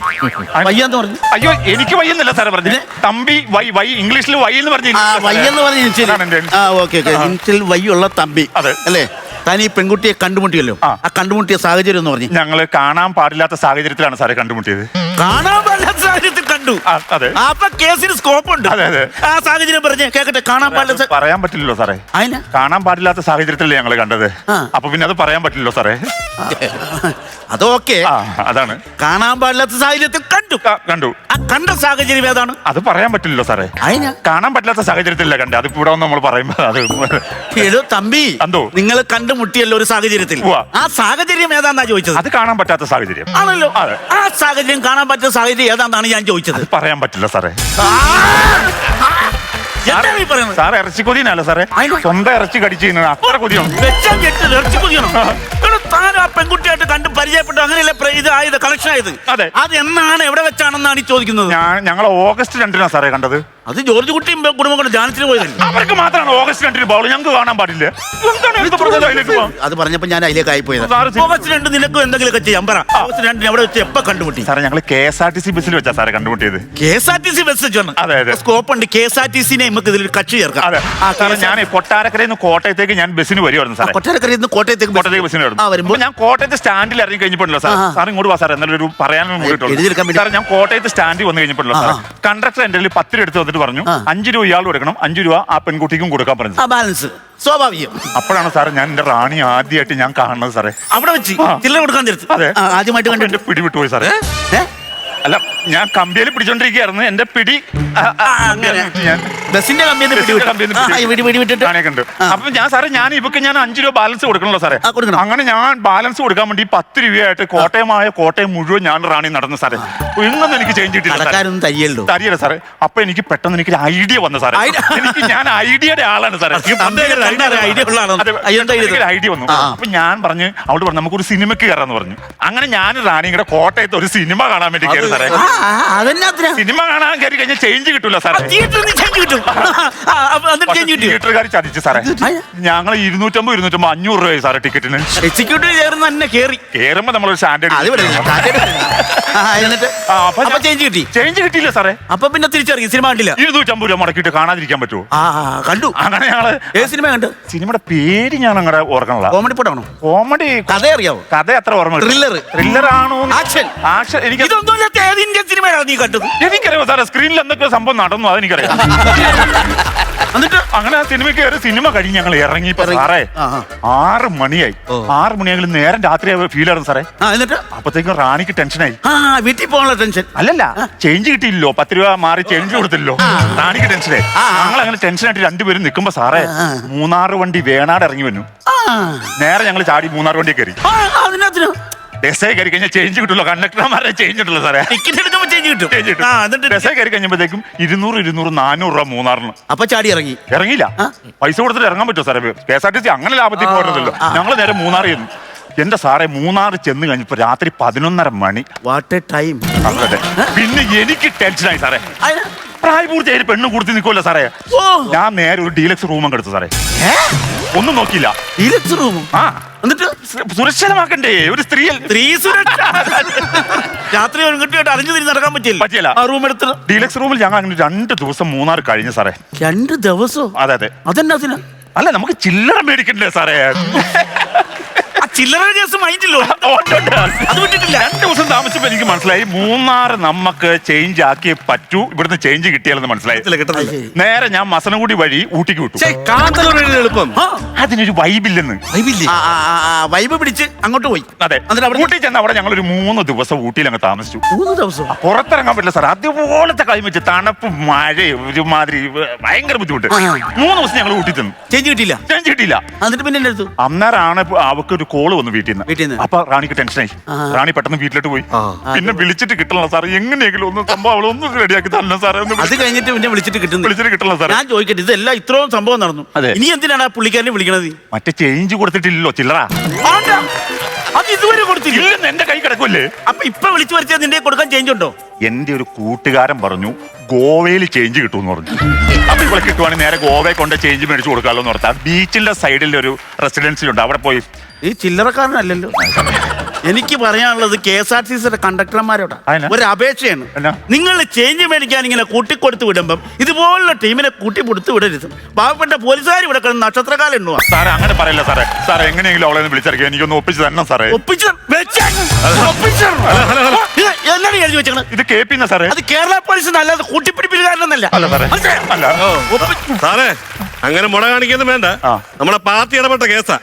വയ്യാന്ന് പറഞ്ഞു. അയ്യോ, എനിക്ക് വയ്യെന്നല്ല സാറേ പറഞ്ഞു. തമ്പി വൈ ഇംഗ്ലീഷിൽ വൈ എന്ന് പറഞ്ഞു. വയ്യെന്ന് പറഞ്ഞ ഇൻസിൽ. ഓക്കെ. ഇൻസിൽ വയ്യുള്ള തമ്പി അല്ലേ? താൻ ഈ പെൺകുട്ടിയെ കണ്ടുമുട്ടിയല്ലോ, ആ കണ്ടുമുട്ടിയ സാഹചര്യം എന്ന് പറഞ്ഞു. ഞങ്ങള് കാണാൻ പാടില്ലാത്ത സാഹചര്യത്തിലാണ് സാറേ കണ്ടുമുട്ടിയത്. കാണാൻ പാടില്ലാത്ത സാഹചര്യത്തിൽ കണ്ടു? അതെ. അപ്പൊ കേസിന് സ്കോപ്പ് ഉണ്ട്. ആ സാഹചര്യം പറഞ്ഞ് കേക്കട്ടെ. കാണാൻ പാടില്ല പറയാൻ പറ്റില്ലല്ലോ സാറേ. കാണാൻ പാടില്ലാത്ത സാഹചര്യത്തിലല്ലേ ഞങ്ങള് കണ്ടത്. അപ്പൊ പിന്നെ അത് പറയാൻ പറ്റില്ലല്ലോ സാറേ. അതൊക്കെ ആ അതാണ് കാണാൻ പാടില്ലാത്ത സാഹചര്യത്തിൽ കണ്ടു. കണ്ടു. ആ കണ്ട സാഹചര്യം ഏതാണ്? അത് പറയാൻ പറ്റില്ലല്ലോ സാറേ. അതിനാ കാണാൻ പറ്റാത്ത സാഹചര്യത്തിലല്ല കണ്ടേ. അത് ഇവിടെ വന്ന് നമ്മൾ പറയുമ്പോ അത് ഏതോ തമ്പി എന്തോ? നിങ്ങൾ കണ്ടുമുട്ടിയല്ലോ ഒരു സാഹചര്യത്തിൽ. ഉവ്വ. ആ സാഹചര്യം ഏതാന്നാ ചോദിച്ചത്? അത് കാണാൻ പറ്റാത്ത സാഹചര്യം ആണല്ലോ. അതെ. ആ സാഹചര്യം കാണാൻ പറ്റുന്ന സാഹചര്യം ഏതാന്നാണ് ഞാൻ ചോദിച്ചത്. പറയാൻ പറ്റില്ല സാറേ. എന്താ നീ പറയുന്നത്? സാർ ഇറച്ചി കൊതിയനല്ല സാറേ, അതിന് സ്വന്തം ഇറച്ചി കടിച്ചു അത്ര കൊതിയാണ്. വെച്ചാൽ ഞെട്ടില്ല, ഇറച്ചി കൊതിയണോ? താൻ ആ പെൺകുട്ടിയായിട്ട് കണ്ട് പരിചയപ്പെട്ടു അങ്ങനെയല്ല ഇത് ആയത് കളക്ഷൻ ആയത്. അതെ. അത് എന്നാണ് എവിടെ വെച്ചാണെന്നാണ് ഈ ചോദിക്കുന്നത്. ഞങ്ങൾ ഓഗസ്റ്റ് 2 സാറേ കണ്ടത്. അത് ജോർജ് കുട്ടിയും കുടുംബം കൊണ്ട് ജാനത്തിന് പോയതല്ലേ? അവർക്ക് മാത്രമാണ് ഓഗസ്റ്റ് 2 ബോൾ, ഞങ്ങൾക്ക് കാണാൻ പാടില്ല. അത് പറഞ്ഞപ്പോ ഞാൻ അതിലേക്ക് ആയിപ്പോയത്. സാറ് ഓഗസ്റ്റ് 2 നിനക്കും എന്തെങ്കിലുമൊക്കെ ചെയ്യാൻ പറ. ഓഗസ്റ്റ് 2 എവിടെ വെച്ച് എപ്പോ കണ്ടുമുട്ടി? സാറേ ഞങ്ങൾ KSRTC ബസ്സിൽ വെച്ചാ സാറേ കണ്ടുമുട്ടിയത്. KSRTC ബസ് വെച്ചാണ്. അതെ, അതെ. സ്കോപ്പ് ഉണ്ട്. KSRTC-നെ നമുക്ക് ഇതിൽ കക്ഷി ചേർക്കാം. അതെ. സാറേ ഞാൻ കൊട്ടാരക്കരയിൽ നിന്ന് കോട്ടയത്തേക്ക് ഞാൻ ബസ്സിന് വരുമായിരുന്നു സാറേ. കൊട്ടാരക്കരയിൽ നിന്ന് കോട്ടയത്തേക്ക് ബസ്സിന് വരുന്നു. വരുമ്പോൾ ഞാൻ കോട്ടയത്ത് സ്റ്റാൻഡിൽ ഇറങ്ങി കഴിഞ്ഞപ്പോഴല്ലോ സാർ, സാർ ഇങ്ങോട്ട് വാ സാർ, എന്നാലും ഒരു പറയാനും എഴുതിയെടുക്കാൻ വേണ്ടി. സാർ ഞാൻ കോട്ടയത്ത് സ്റ്റാൻഡിൽ വന്നു കഴിഞ്ഞപ്പോഴല്ലോ സാർ, കണ്ടക്ടർ എൻ്റെ 10 രൂപ എടുത്ത് വന്നിട്ട് പറഞ്ഞു 5 രൂപ ഇയാൾ കൊടുക്കണം, 5 രൂപ ആ പെൺകുട്ടിക്കും കൊടുക്കാൻ പറഞ്ഞു. ബാലൻസ് സ്വാഭാവികം. അപ്പോഴാണ് സാർ ഞാൻ എന്റെ റാണി ആദ്യമായിട്ട് ഞാൻ കാണുന്നത് സാറേ. അവിടെ വെച്ച് ചില്ലറ കൊടുക്കാൻ തരത്ത്. അതെ. ആദ്യമായിട്ട് കണ്ടു. എന്റെ പിടി വിട്ടുപോയി സാറേ. അല്ല ഞാൻ കമ്പിയിൽ പിടിച്ചോണ്ടിരിക്കുകയായിരുന്നു, എന്റെ പിടി ഞാൻ ബസിന്റെ അപ്പൊ ഞാൻ സാറേ ഞാൻ ഇവക്ക് ഞാൻ 5 രൂപ ബാലൻസ് കൊടുക്കണല്ലോ സാറേ. അങ്ങനെ ഞാൻ ബാലൻസ് കൊടുക്കാൻ വേണ്ടി 10 രൂപയായിട്ട് കോട്ടയം മുഴുവൻ ഞാൻ റാണി നടന്നു സാറേ. ഇന്നൊന്നും എനിക്ക് ചേഞ്ച് കിട്ടിയില്ല തരിയല്ല സാറേ. അപ്പൊ എനിക്ക് പെട്ടെന്ന് എനിക്ക് ഐഡിയ വന്നു സാറേ. ഞാൻ ഐഡിയയുടെ ആളാണ് സാറേ. ഐഡിയ വന്നു. അപ്പൊ ഞാൻ പറഞ്ഞു അവളോട് പറഞ്ഞു നമുക്കൊരു സിനിമയ്ക്ക് കയറാന്ന് പറഞ്ഞു. അങ്ങനെ ഞാൻ റാണിയും കൂടെ കോട്ടയത്ത് ഒരു സിനിമ കാണാൻ വേണ്ടി കയറി സാറേ. സിനിമ കാണാൻ കയറി കഴിഞ്ഞാൽ ചേഞ്ച് കിട്ടൂല സാറേ. തിയേറ്ററുകാർ ചതിച്ചു സാറേ. ഞങ്ങൾ 250 500 രൂപയായി സാറേ ടിക്കറ്റിന്. എക്സിക്യൂട്ടീവ് ചേർന്ന് തന്നെ കേറുമ്പോ നമ്മളൊരു സ്റ്റാൻഡേർഡ് ചേഞ്ച് കിട്ടിയില്ല സാറേ. അപ്പൊ പിന്നെ തിരിച്ചറിയും സിനിമ കണ്ടില്ല. 250 രൂപ മുടക്കിയിട്ട് കാണാതിരിക്കാൻ പറ്റുമോ? കണ്ടു. അങ്ങനെ ഞങ്ങള് സിനിമ കണ്ടു. സിനിമയുടെ പേര് ഞാൻ അങ്ങനെ ഓർക്കണല്ലോ. കോമഡി പടമാണോ? കോമഡി കഥ അറിയാവോ? കഥ എത്ര ഓർമ്മ? ത്രില്ലർ ആണോ? ആക്ഷൻ എനിക്ക് ഇന്ത്യൻ സിനിമയാണ് നീ കണ്ടത്? എനിക്കറിയാം സാറേ. സ്ക്രീനിൽ എന്തൊക്കെ സംഭവം നടന്നു അതെനിക്കറിയാം. എന്നിട്ട് അങ്ങനെ ആ സിനിമയ്ക്ക് ഒരു സിനിമ കഴിഞ്ഞ് ഞങ്ങൾ ഇറങ്ങിയപ്പോ സാറേ 6 മണിയായി. 6 മണിയാണെങ്കിലും നേരം രാത്രി ഫീൽ ആയിരുന്നു സാറേ. എന്നിട്ട് അപ്പത്തേക്കും റാണിക്ക് ടെൻഷനായി. വീട്ടിൽ പോകാനുള്ള ടെൻഷൻ അല്ലല്ല, ചേഞ്ച് കിട്ടിയില്ലോ. 10 രൂപ മാറി ചേഞ്ച് കൊടുത്തില്ലോ. റാണിക്ക് ടെൻഷനായി. ഞങ്ങൾ അങ്ങനെ ടെൻഷനായിട്ട് രണ്ടുപേരും നിൽക്കുമ്പോ സാറേ മൂന്നാർ വണ്ടി വേണാട് ഇറങ്ങി വന്നു. നേരെ ഞങ്ങൾ ചാടി മൂന്നാർ വണ്ടി കയറി. ബസ്സേ കയറി കഴിഞ്ഞാൽ ചേഞ്ച് കിട്ടുമല്ലോ. കണ്ടക്ടർമാരെ ചേഞ്ച് കിട്ടുമല്ലോ സാറേ. ടിക്കറ്റ് എടുക്കുമ്പോൾ ചേഞ്ച് കിട്ടും. ബസ്സേ കയറി കഴിഞ്ഞപ്പോഴത്തേക്കും 200 400 രൂപ മൂന്നാറിന്. അപ്പൊ ചാടി ഇറങ്ങിയില്ല. പൈസ കൊടുത്തിട്ട് ഇറങ്ങാൻ പറ്റുമോ സാറേ? KSRTC അങ്ങനെ ലാഭത്തിൽ പോയിരുന്നല്ലോ. ഞങ്ങൾ നേരെ മൂന്നാർ ചെന്നു. എന്റെ സാറേ മൂന്നാർ ചെന്ന് കഴിഞ്ഞപ്പോ രാത്രി 11:30 മണി. What A time. പിന്നെ എനിക്ക് ടെൻഷനായി സാറേ. പ്രായപൂർത്തിയായി പെണ്ണ് കൊടുത്ത് നിൽക്കുമല്ലോ സാറേ. ഞാൻ നേരെ ഒരു ഡീലക്സ് റൂം എടുത്തു സാറേ. ഒന്നും നോക്കിയില്ല. Deluxe room. എന്നിട്ട് സുരക്ഷിതമാക്കണ്ടേ ഒരു സ്ത്രീ സുരക്ഷ. രാത്രി കിട്ടിയിട്ട് അറിഞ്ഞു തിരിഞ്ഞ് നടക്കാൻ പറ്റില്ല. ആ റൂം എടുത്ത് ഡീലക്സ് റൂമിൽ ഞങ്ങൾ അങ്ങനെ 2 ദിവസം മൂന്നാർ കഴിഞ്ഞു സാറേ. 2 ദിവസം? അതെ അതെ. അതെന്നാ? അല്ല നമുക്ക് ചില്ലറ മേടിക്കണ്ടേ സാറേ. ചില്ലറ കേസ് മൈൻഡില്ലോ. അത് വിട്ടിട്ടില്ല. 2 ദിവസം താമസിച്ചപ്പോ എനിക്ക് മനസ്സിലായി മൂന്നാർ നമുക്ക് ചേഞ്ച് ആക്കിയേ പറ്റൂ. ഇവിടുന്ന് ചേഞ്ച് കിട്ടിയാലെന്ന് മനസ്സിലായി. നേരെ ഞാൻ മസനഗുടി വഴി ഊട്ടിക്ക് വിട്ടു. എളുപ്പം അതിനൊരു വൈബില്ലെന്ന്. വൈബ് പിടിച്ച് അങ്ങോട്ട് പോയി. അതെ. ഊട്ടി ചെന്ന് അവിടെ ഞങ്ങൾ ഒരു 3 ദിവസം ഊട്ടിയിൽ അങ്ങ് താമസിച്ചു. 3 ദിവസം പുറത്തിറങ്ങാൻ പറ്റില്ല സാർ. അതുപോലത്തെ ക്ലൈമറ്റ്, തണുപ്പ്, മഴ, ഒരുമാതിരി ഭയങ്കര ബുദ്ധിമുട്ട്. 3 ദിവസം ഞങ്ങൾ ഊട്ടി ചെന്നു. ചേഞ്ച് കിട്ടിയില്ല. എന്നിട്ട് പിന്നെ എന്റെ അടുത്ത് അന്നേരമാണ് അവർക്ക് ഒരു കോള് വന്നു വീട്ടിൽ നിന്ന്. അപ്പൊ റാണിക്ക് ടെൻഷനായി. റാണി പെട്ടെന്ന് വീട്ടിലോട്ട് പോയി. പിന്നെ വിളിച്ചിട്ട് കിട്ടണല്ലോ സാർ. എങ്ങനെയെങ്കിലും ഒന്ന് സംഭവം അവളൊന്നും റെഡിയാക്കി തരണം സാറേ. അത് കഴിഞ്ഞിട്ട് പിന്നെ വിളിച്ചിട്ട് കിട്ടണം സാർ. ഞാൻ ചോദിക്കട്ടെ, ഇതെല്ലാം ഇത്രയും സംഭവം നടന്നു, ഇനി എന്തിനാണ് ആ പുള്ളിക്കാരനെ വിളിക്കണത്? മറ്റേ ചേഞ്ച് കൊടുത്തിട്ടില്ലല്ലോ ചില്ലറ. അത് ഇതുവരെ കൊടുത്തില്ല. എന്റെ കൈ കിടക്കൂല്ലേ? അപ്പൊ ഇപ്പൊ വിളിച്ചു വരുത്തിയാൽ നിന്റെ കൊടുക്കാൻ ചേഞ്ച് ഉണ്ടോ? എന്റെ ഒരു കൂട്ടുകാരൻ പറഞ്ഞു ഗോവയിൽ ചേഞ്ച് കിട്ടുമെന്ന് പറഞ്ഞു. അപ്പൊ ഇവിടെ കിട്ടുവാണെങ്കിൽ നേരെ ഗോവയെ കൊണ്ട് ചേഞ്ച് മേടിച്ചു കൊടുക്കാമല്ലോ എന്ന് ഓർത്താ. ബീച്ചിന്റെ സൈഡിൽ ഒരു റെസിഡൻസി ഉണ്ട്, അവിടെ പോയി. ഈ ചില്ലറക്കാരനല്ലല്ലോ. എനിക്ക് പറയാനുള്ളത് KSRTC കണ്ടക്ടർമാരോടാ ഒരു അപേക്ഷയാണ്. നിങ്ങൾ ചേഞ്ച് മേടിക്കാൻ ഇങ്ങനെ കൂട്ടിക്കൊടുത്ത് വിടുമ്പം ഇതുപോലുള്ള ടീമിനെ കൂട്ടിക്കൊടുത്ത് വിടരുത്. പാവപ്പെട്ട പോലീസുകാർ ഇവിടെ കിടന്ന് നക്ഷത്രകാലം എണ്ണുവാ. സാറേ അങ്ങനെ പറയല്ല സാറേ. സാറേ എങ്ങനെയെങ്കിലും അവളെ വിളിച്ചിറക്കി എനിക്കൊന്ന് ഒപ്പിച്ച് തന്നെ സാറേ. എന്നാണ് എഴുതി വെച്ചേക്കണം? ഇത് കേൾപ്പിന്ന സാറേ. അത് കേരള പോലീസ് അല്ലാതെ കൂട്ടിപ്പിടിപ്പിക്കാരനല്ല. അല്ല സാറേ. അല്ല. സാറേ അങ്ങനെ മുട കാണിക്കൊന്നും വേണ്ട. നമ്മളെ പാർട്ടി ഇടപെട്ട കേസാ.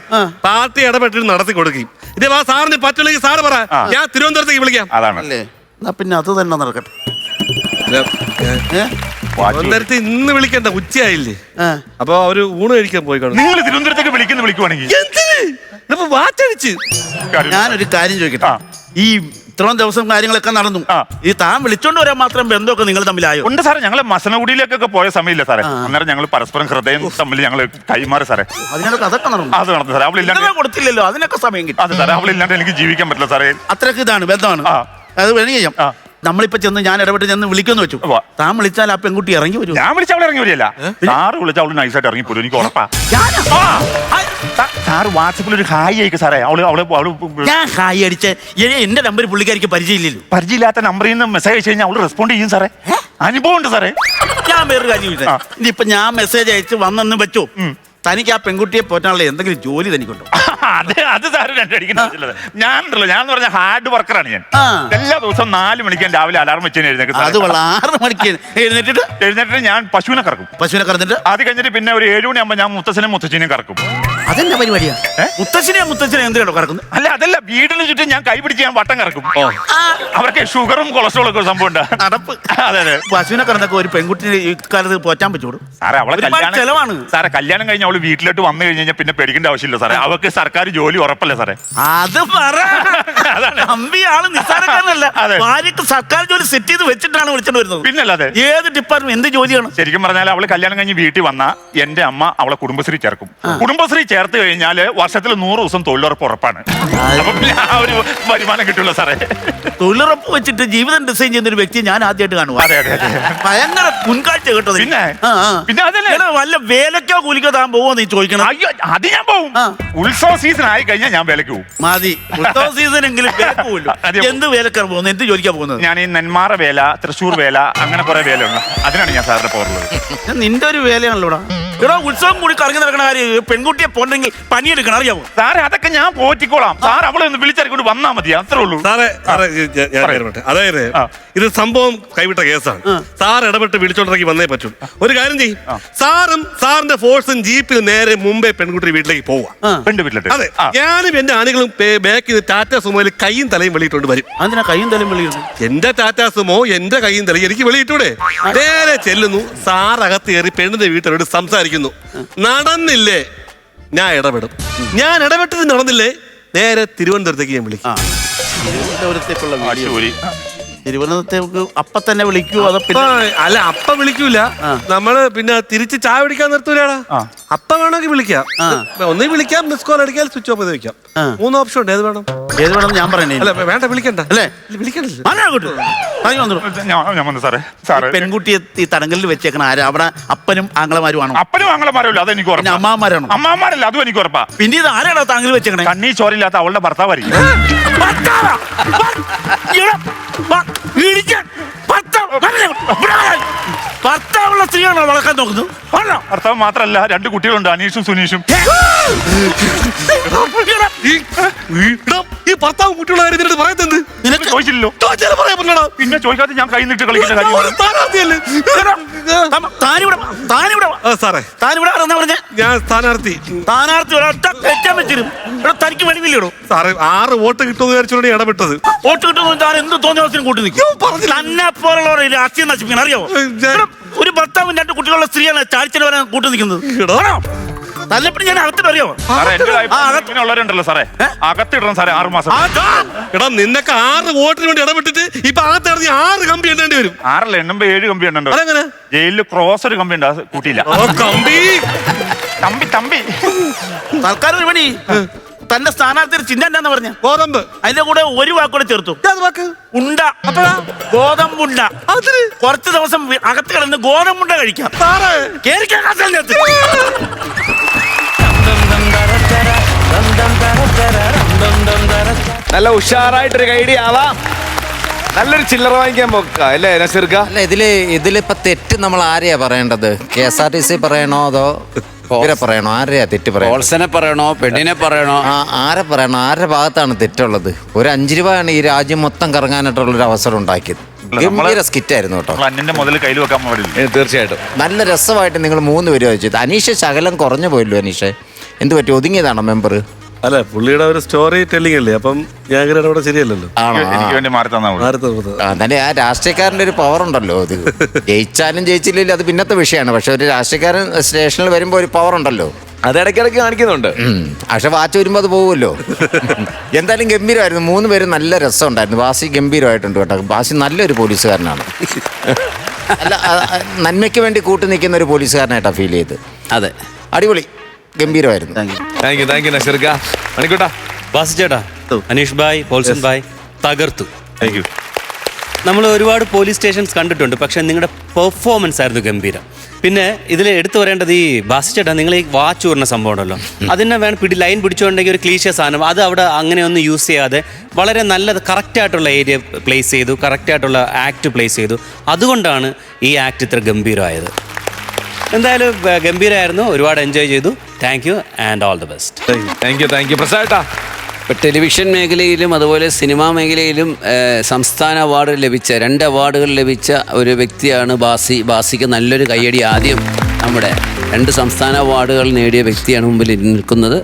പാർട്ടി ഇടപെട്ടിട്ട് നടത്തി കൊടുക്കും. ഇത് ആ സാറിന് പറ്റില്ലെങ്കിൽ സാറ് പറ, ഞാൻ തിരുവനന്തപുരത്തേക്ക് വിളിക്കാം. അതാണ്. അല്ലേ എന്നാ പിന്നെ അത് തന്നെ നടക്കട്ടെ. തിരുവനന്തപുരത്ത് ഇന്ന് വിളിക്കണ്ട, ഉച്ചയായില്ലേ? അപ്പൊ അവര് ഊണ് കഴിക്കാൻ പോയി കാണും. നിങ്ങൾ തിരുവനന്തപുരത്തേക്ക് വിളിക്കുവാണെങ്കിൽ വാച്ചടിച്ച്. ഞാനൊരു കാര്യം ചോദിക്കട്ടെ. ഈ ഇത്രയും ദിവസം കാര്യങ്ങളൊക്കെ നടന്നു, ഈ താൻ വിളിച്ചോണ്ട് വരാൻ മാത്രം ബന്ധമൊക്കെ നിങ്ങൾ തമ്മിലായോ? ഉണ്ട് സാറേ. ഞങ്ങള് മസനഗുഡിയിലേക്കൊക്കെ പോയ സമയമില്ല സാറേ. അന്നേരം ഞങ്ങൾ പരസ്പരം ഹൃദയം തമ്മിൽ ഞങ്ങൾ കൈമാറി സാറേ. അതിനൊക്കെ അതൊക്കെ നടന്നു. അത് നടന്നു സാറേ. അവളില്ലാണ്ട് കൊടുത്തില്ലല്ലോ, അതിനൊക്കെ സമയം കിട്ടും. അതെ സാറേ, അവളില്ലാണ്ട് എനിക്ക് ജീവിക്കാൻ പറ്റില്ല സാറേ. അത്രക്ക് ഇതാണ് ബന്ധമാണ്. അത് വേണം ചെയ്യാം. നമ്മളിപ്പോ ചെന്ന് ഞാൻ ഇടപെട്ട് ചെന്ന് വിളിക്കുമെന്ന് വെച്ചു. താൻ വിളിച്ചാൽ ആ പെൺകുട്ടി ഇറങ്ങി വരും. ഞാൻ വിളിച്ച അവൾ ഇറങ്ങി വരില്ല. സാറ് വിളിച്ച അവള് നൈസായിട്ട് ഇറങ്ങി പോലും. എനിക്ക് ഉറപ്പാ. സാറ് വാട്സപ്പിൽ ഒരു ഹായ് അയക്കും സാറേ. ഞാൻ ഹായ് അടിച്ച് എന്റെ നമ്പർ പുള്ളിക്കാരിക്ക് പരിചയമില്ലല്ലോ. പരിചയമില്ലാത്ത നമ്പറിൽ നിന്ന് മെസ്സേജ് അയച്ചു കഴിഞ്ഞാൽ അവള് റെസ്പോണ്ട് ചെയ്യും സാറേ. അനുഭവം ഉണ്ട് സാറേ. ഞാൻ വേറൊരു കാര്യം ഇനിയിപ്പൊ ഞാൻ മെസ്സേജ് അയച്ച് വന്നെന്ന് വെച്ചു, തനിക്ക് ആ പെൺകുട്ടിയെ പോറ്റാനുള്ള എന്തെങ്കിലും ജോലി തനിക്കുണ്ടോ? അത് സാറ് രണ്ടടിക്കുന്ന ഞാനുണ്ടല്ലോ. ഞാൻ പറഞ്ഞ ഹാർഡ് വർക്കറാണ് ഞാൻ. എല്ലാ ദിവസവും 4 മണിക്ക് രാവിലെ അലാറം വെച്ച് എഴുന്നേക്കും. അത് 6 മണിക്ക് എഴുന്നേറ്റിട്ട് ഞാൻ പശുവിനെ കറക്കും. പശുവിനെ കറന്നിട്ട് അത് കഴിഞ്ഞിട്ട് പിന്നെ ഒരു 7 മണിയാകുമ്പോൾ ഞാൻ മുത്തച്ഛനും മുത്തച്ഛനെയും കറക്കും. അതെന്താ പരിപാടിയാ? മുത്തച്ഛനെ എന്തിനാണോ കറക്കുന്നത്? അല്ല, അതല്ല, വീടിന് ചുറ്റും ഞാൻ കൈ പിടിച്ച് ഞാൻ വട്ടം കറക്കും. അവർക്ക് ഷുഗറും കൊളസ്ട്രോളും ഒക്കെ സംഭവം ഉണ്ട്. നടപ്പ്. അതെ അതെ. പശുവിനെ കറന്നൊക്കെ ഒരു പെൺകുട്ടിനെ ഈ കാലത്ത് പോറ്റാൻ പറ്റുള്ളൂ സാറേ. അവളെ ചെലവാണ് സാറേ. കല്യാണം കഴിഞ്ഞ അവള് വീട്ടിലോട്ട് വന്നു കഴിഞ്ഞാൽ പിന്നെ പേടിക്കേണ്ട ആവശ്യമില്ല സാറേ. അവർക്ക് സർക്കാർ ജോലി ഉറപ്പല്ലേ സാറേ. അത് പറ. തമ്പി ആള് നിസ്സാരക്കാരനല്ല. ഭാര്യക്ക് സർക്കാർ ജോലി സെറ്റ് ചെയ്ത് വെച്ചിട്ടാണ് വിളിച്ചോണ്ട് വരുന്നത്. പിന്നല്ലാതെ ഏത് ഡിപ്പാർട്ട്മെന്റ് എന്ത് ജോലിയാണ്? ശരിക്കും പറഞ്ഞാൽ അവള് കല്യാണം കഴിഞ്ഞ് വീട്ടിൽ വന്നാ എന്റെ അമ്മ അവളെ കുടുംബശ്രീ ചേർക്കും. കുടുംബശ്രീ ചേർത്ത് കഴിഞ്ഞാല് വർഷത്തിൽ 100 ദിവസം തൊഴിലുറപ്പ് ഉറപ്പാണ്. അപ്പൊ ആ ഒരു വരുമാനം കിട്ടുമല്ലോ സാറേ. തൊഴിലുറപ്പ് വെച്ചിട്ട് ജീവിതം ഡിസൈൻ ചെയ്യുന്ന ഒരു വ്യക്തി ഞാൻ ആദ്യമായിട്ട് കാണുക. അതെ അതെ അതെ. ഭയങ്കര മുൻകാഴ്ച കേട്ടോ. പിന്നെ അതല്ലേ വല്ല വേലക്കോ കൂലിക്കോ താൻ പോവോ നീ ചോദിക്കണം. അയ്യോ, അത് ഞാൻ പോവും. ഉത്സവ സീസൺ ആയി കഴിഞ്ഞാൽ ഞാൻ വേലക്ക് പോകും. മതി, ഉത്സവ സീസൺ എങ്കിലും വേലക്കുമല്ലോ. എന്ത് വേലക്കാർ പോകുന്നത്? എന്ത് ജോലിക്കാ പോകുന്നത്? ഞാൻ ഈ നെന്മാറ വേല, തൃശ്ശൂർ വേല, അങ്ങനെ കുറെ വേലയുണ്ട്. അതിനാണ് ഞാൻ സാറിന്റെ പോറുള്ളത്. നിന്റെ ഒരു വേലയാണല്ലോ ഇവിടെ ഉത്സവം കൂടി കറങ്ങി നടക്കണ കാര്യം. പെൺകുട്ടിയെ പോണ്ടെങ്കിൽ പണിയെടുക്കണം, അറിയാമോ? സാറേ അതൊക്കെ ഞാൻ പോറ്റിക്കോളാം. സാർ അവളെ ഒന്ന് വിളിച്ചിറക്കൊണ്ട് വന്നാ മതി, അത്രേ ഉള്ളൂ. സാറേ അതായത് ഇത് സംഭവം കൈവിട്ട കേസാണ്. സാർ ഇടപെട്ട് വിളിച്ചോണ്ടിറങ്ങി വന്നേ പറ്റും. ഒരു കാര്യം ചെയ്യും, സാറും സാറിന്റെ ഫോഴ്സും ജീപ്പിൽ നേരെ മുംബൈ പെൺകുട്ടി വീട്ടിലേക്ക് പോവാ. അതെ, ഞാനും എന്റെ ആണികളും ബാക്കിൽ ടാറ്റാ സുമോയിൽ കൈയും തലയും വെളിയിട്ടോണ്ട് വരും. അതിനാ കൈയും തലയും വെളിയിടുന്നു? എന്റെ ടാറ്റാ സുമോ എന്റെ കൈയും തലയും എനിക്ക് വെളിയിട്ടൂടെ? നേരെ ചെല്ലുന്നു, സാർ അകത്ത് കയറി പെണ്ണിന്റെ വീട്ടിലോട് സംസാരിക്കുന്നു. നടന്നില്ലേ ഞാൻ ഇടപെടും. ഞാൻ ഇടപെട്ടത് നടന്നില്ലേ നേരെ തിരുവനന്തപുരത്തേക്ക് ഞാൻ വിളിക്കും. തിരുവനന്തപുരത്തേക്ക് അപ്പൊ തന്നെ വിളിക്കൂ? അതോ അല്ല, അപ്പ വിളിക്കൂല. നമ്മള് പിന്നെ തിരിച്ച് ചായ പിടിക്കാൻ നിർത്തൂലാടാ. അപ്പ വേണമെങ്കിൽ വിളിക്കാം. ഒന്നീ വിളിക്കാം, മിസ് കോൾ അടിക്കാൻ, സ്വിച്ച് ഓഫ് ചെയ്ത് വെക്കാം. 3 ഓപ്ഷൻ ഉണ്ട്. ഏത് വേണം? ഏത് വേണം ഞാൻ പറയണേ? അല്ല വേണ്ട, വിളിക്കണ്ട അല്ലേ? വിളിക്കണ്ടല്ലോ. പെൺകുട്ടിയെ ഈ തടങ്കലിൽ വെച്ചേക്കണ ആരാ? അവിടെ അപ്പനും ആംഗളമാരുമാണോ? അപ്പനും ആംഗളമാരും അതെനിക്ക് പിന്നെ അമ്മാമാരാണോ? അമ്മാമാരല്ല, അതും എനിക്ക് ഉറപ്പാ. പിന്നെ ഇത് ആരാണോ താങ്കൾ വെച്ചേക്കണേ? കണ്ണീ ചോരില്ലാത്ത അവളുടെ ഭർത്താവായിരിക്കും. ഭർത്താവുള്ള സ്ത്രീയാണോ വളക്കാൻ നോക്കുന്നത്? ഭർത്താവ് മാത്രല്ല, 2 കുട്ടികളുണ്ട്, അനീഷും സുനീഷും. ഈ ഭർത്താവ് കുട്ടികളെ പറയുന്നത് നിനക്ക് ചോദിച്ചില്ലല്ലോ. പിന്നെ ചോദിക്കാതെ ഞാൻ കൈ നിട്ട് കളിക്കുന്ന കാര്യം. ഞാൻ സ്ഥാനാർത്ഥി. തനിക്ക് വേണമെങ്കിലോ സാറേ 6 വോട്ട് കിട്ടുമെന്ന് വിചാരിച്ചോണ്ട് ഇടപെട്ടത്. വോട്ട് കിട്ടുമെന്ന് താൻ എന്ത് തോന്നിയ കൂട്ടി നിൽക്കും? തന്നെ പോലുള്ളവർ രാഷ്ട്രീയം നശിപ്പിക്കണം, അറിയാമോ? ഒരു ഭർത്താവും 2 കുട്ടികളുടെ സ്ത്രീയാണ് ചാടിച്ചിട്ട് വരാൻ കൂട്ടി നിൽക്കുന്നത്. തല്ലപ്പടി ഞാൻ അകത്തിട്ട് അറിയാമോ? ഉള്ളവരുണ്ടല്ലോ സാറേ, അകത്തിടണം സാറേ 6 മാസം. എടാ നിന്നൊക്കെ 6 വോട്ടിന് വേണ്ടി ഇടപെട്ടിട്ട് ഇപ്പൊ അകത്തിറങ്ങി 6 കമ്പി എണ്ണേണ്ടി വരും. 6 എണ്ണുമ്പോ 7 കമ്പി എണ്ണുണ്ടോ? അതെങ്ങനെ? ജയിലിൽ ക്രോസ് ഒരു കമ്പി ഉണ്ട്, കൂട്ടിയില്ല. തമ്പി സർക്കാർ പണി. തന്റെ സ്ഥാനാർത്ഥി ചിഹ്നം എന്താന്ന് പറഞ്ഞ? ഗോതമ്പ്. അതിന്റെ കൂടെ ഒരു വാക്കൂടെ ചേർത്തു, ഉണ്ട. ഗോതമ്പുണ്ട. കുറച്ച് ദിവസം അകത്ത് കിടന്ന് ഗോതമ്പുണ്ട കഴിക്കാം. നല്ല ഉഷാറായിട്ടൊരു ഐഡിയ ആവാം. നല്ലൊരു ചില്ലറ വാങ്ങിക്കാൻ പോക്ക അല്ലേ നസീർക്ക? അല്ല, ഇതിലിപ്പോ തെറ്റ് നമ്മൾ ആരെയാ പറയേണ്ടത്? KSRTC പറയണോ അതോ ഇവരെ പറയണോ? ആരെയാ തെറ്റ് പറയണോ? ഓൾസനെ പറയണോ, പെണ്ണിനെ പറയണോ? ആരെ പറയണോ? ആരുടെ ഭാഗത്താണ് തെറ്റുള്ളത്? ഒരു 5 രൂപയാണ് ഈ രാജ്യം മൊത്തം കറങ്ങാനായിട്ടുള്ളൊരു അവസരം ഉണ്ടാക്കിയത്. ഗംഭീര സ്കിറ്റായിരുന്നു കേട്ടോ. അന്നിന്റെ മുതൽ കയ്യിൽ വെക്കാൻ പാടില്ല. തീർച്ചയായിട്ടും നല്ല രസമായിട്ട് നിങ്ങൾ 3 പേരും വെച്ചത്. അനീഷ് ശകലം കുറഞ്ഞു പോയല്ലോ. അനീഷ് എന്ത് പറ്റി? ഒതുങ്ങിയതാണോ മെമ്പർ? അല്ല, പുള്ളിയുടെ ഒരു സ്റ്റോറി ടെല്ലിംഗ് അല്ലേ, അപ്പം ഞാൻ ഇവിടെ ശരിയല്ലല്ലോ. ആണോ? എനിക്ക് വേണ്ടി മാറി തന്നാ മതി. തന്നെ ആ രാഷ്ട്രീയക്കാരൻ്റെ ഒരു പവർ ഉണ്ടല്ലോ. അത് ജയിച്ചാലും ജയിച്ചില്ലെങ്കിൽ അത് പിന്നത്തെ വിഷയമാണ്. പക്ഷെ ഒരു രാഷ്ട്രീയക്കാരൻ സ്റ്റേഷനിൽ വരുമ്പോൾ ഒരു പവർ ഉണ്ടല്ലോ. അത് ഇടയ്ക്കിടയ്ക്ക് കാണിക്കുന്നുണ്ട്. പക്ഷെ വാച്ച് വരുമ്പോൾ അത് പോകുമല്ലോ. എന്തായാലും ഗംഭീരമായിരുന്നു. 3 പേരും നല്ല രസമുണ്ടായിരുന്നു. ബാസി ഗംഭീരമായിട്ടുണ്ട് കേട്ടോ. ബാസി നല്ലൊരു പോലീസുകാരനാണ്. അല്ല, നന്മയ്ക്ക് വേണ്ടി കൂട്ടു നിൽക്കുന്ന ഒരു പോലീസുകാരനായിട്ടാണ് ഫീൽ ചെയ്ത്. അതെ, അടിപൊളി, ഗംഭീരമായിരുന്നു. Thank you നസീർക്ക. മണിക്കൂട്ടാ. ബാസി ചേട്ടാ, അനീഷ് ഭായ്, പോൾസൺ ഭായ് തകർത്തു. Thank you. നമ്മൾ ഒരുപാട് പോലീസ് സ്റ്റേഷൻസ് കണ്ടിട്ടുണ്ട്, പക്ഷെ നിങ്ങളുടെ പെർഫോമൻസ് ആയിരുന്നു ഗംഭീരം. പിന്നെ ഇതിൽ എടുത്തു പറയേണ്ടത് ഈ ബാസി ചേട്ടാ, നിങ്ങൾ ഈ വാച്ച് പറഞ്ഞ സംഭവം ഉണ്ടല്ലോ, അതിനെ വേണം ലൈൻ പിടിച്ചുകൊണ്ടെങ്കിൽ ഒരു ക്ലീശ സാധനം അത് അവിടെ അങ്ങനെയൊന്നും യൂസ് ചെയ്യാതെ വളരെ നല്ലത് കറക്റ്റായിട്ടുള്ള ഏരിയ പ്ലേസ് ചെയ്തു, കറക്റ്റായിട്ടുള്ള ആക്ട് പ്ലേസ് ചെയ്തു. അതുകൊണ്ടാണ് ഈ ആക്ട് ഇത്ര ഗംഭീരമായത്. എന്തായാലും ഗംഭീരമായിരുന്നു, ഒരുപാട് എൻജോയ് ചെയ്തു. Thank you and all the best. Thank you പ്രസാദേട്ടാ. ഇപ്പം ടെലിവിഷൻ മേഖലയിലും അതുപോലെ സിനിമാ മേഖലയിലും സംസ്ഥാന അവാർഡ് ലഭിച്ച 2 അവാർഡുകൾ ലഭിച്ച ഒരു വ്യക്തിയാണ് ബാസി. ബാസിക്ക് നല്ലൊരു കയ്യടി. ആദ്യം നമ്മുടെ 2 സംസ്ഥാന അവാർഡുകൾ നേടിയ വ്യക്തിയാണ് മുമ്പിൽ നിൽക്കുന്നത്.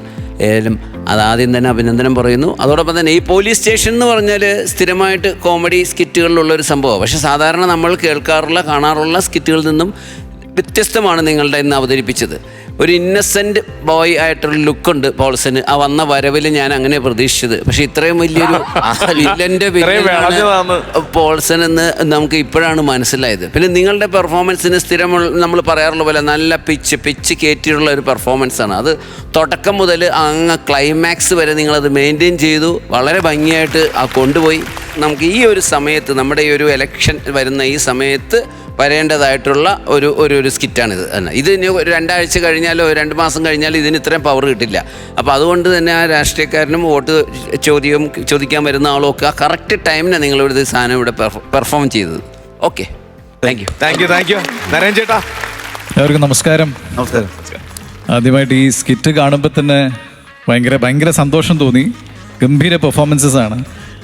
ഏതായാലും അതാദ്യം തന്നെ അഭിനന്ദനം പറയുന്നു. അതോടൊപ്പം തന്നെ ഈ പോലീസ് സ്റ്റേഷൻ എന്ന് പറഞ്ഞാൽ സ്ഥിരമായിട്ട് കോമഡി സ്കിറ്റുകളിലുള്ളൊരു സംഭവമാണ്. പക്ഷേ സാധാരണ നമ്മൾ കേൾക്കാറുള്ള കാണാറുള്ള സ്കിറ്റുകളിൽ നിന്നും വ്യത്യസ്തമാണ് നിങ്ങളുടെ ഇന്ന് അവതരിപ്പിച്ചത്. ഒരു ഇന്നസെൻ്റ് ബോയ് ആയിട്ടൊരു ലുക്കുണ്ട് പോൾസന്. ആ വന്ന വരവിൽ ഞാൻ അങ്ങനെ പ്രതീക്ഷിച്ചത്. പക്ഷെ ഇത്രയും വലിയൊരു വില്ലൻ്റെ പോൾസൺ എന്ന് നമുക്ക് ഇപ്പോഴാണ് മനസ്സിലായത്. പിന്നെ നിങ്ങളുടെ പെർഫോമൻസിന് സ്ഥിരമുള്ള നമ്മൾ പറയാറുള്ള പോലെ നല്ല പിച്ച് കയറ്റിയുള്ള ഒരു പെർഫോമൻസാണ്. അത് തുടക്കം മുതൽ അങ്ങ് ക്ലൈമാക്സ് വരെ നിങ്ങളത് മെയിൻറ്റെയിൻ ചെയ്തു. വളരെ ഭംഗിയായിട്ട് കൊണ്ടുപോയി. നമുക്ക് ഈ ഒരു സമയത്ത്, നമ്മുടെ ഈ ഒരു എലക്ഷൻ വരുന്ന ഈ സമയത്ത് വരേണ്ടതായിട്ടുള്ള ഒരു സ്കിറ്റാണിത് തന്നെ. ഇത് ഇനി 2 ആഴ്ച കഴിഞ്ഞാലോ 2 മാസം കഴിഞ്ഞാലോ ഇതിന് ഇത്രയും പവർ കിട്ടില്ല. അപ്പോൾ അതുകൊണ്ട് തന്നെ ആ രാഷ്ട്രീയക്കാരനും വോട്ട് ചോദിക്കാൻ വരുന്ന ആളും ഒക്കെ ആ കറക്റ്റ് ടൈമിന് നിങ്ങളിവിടെ സാധനം ഇവിടെ പെർഫോം ചെയ്തത്. Okay, thank you. നരേൻ ചേട്ടാ. എല്ലാവർക്കും നമസ്കാരം. ആദ്യമായിട്ട് ഈ സ്കിറ്റ് കാണുമ്പോൾ തന്നെ ഭയങ്കര സന്തോഷം തോന്നി. ഗംഭീര പെർഫോമൻസസ് ആണ്.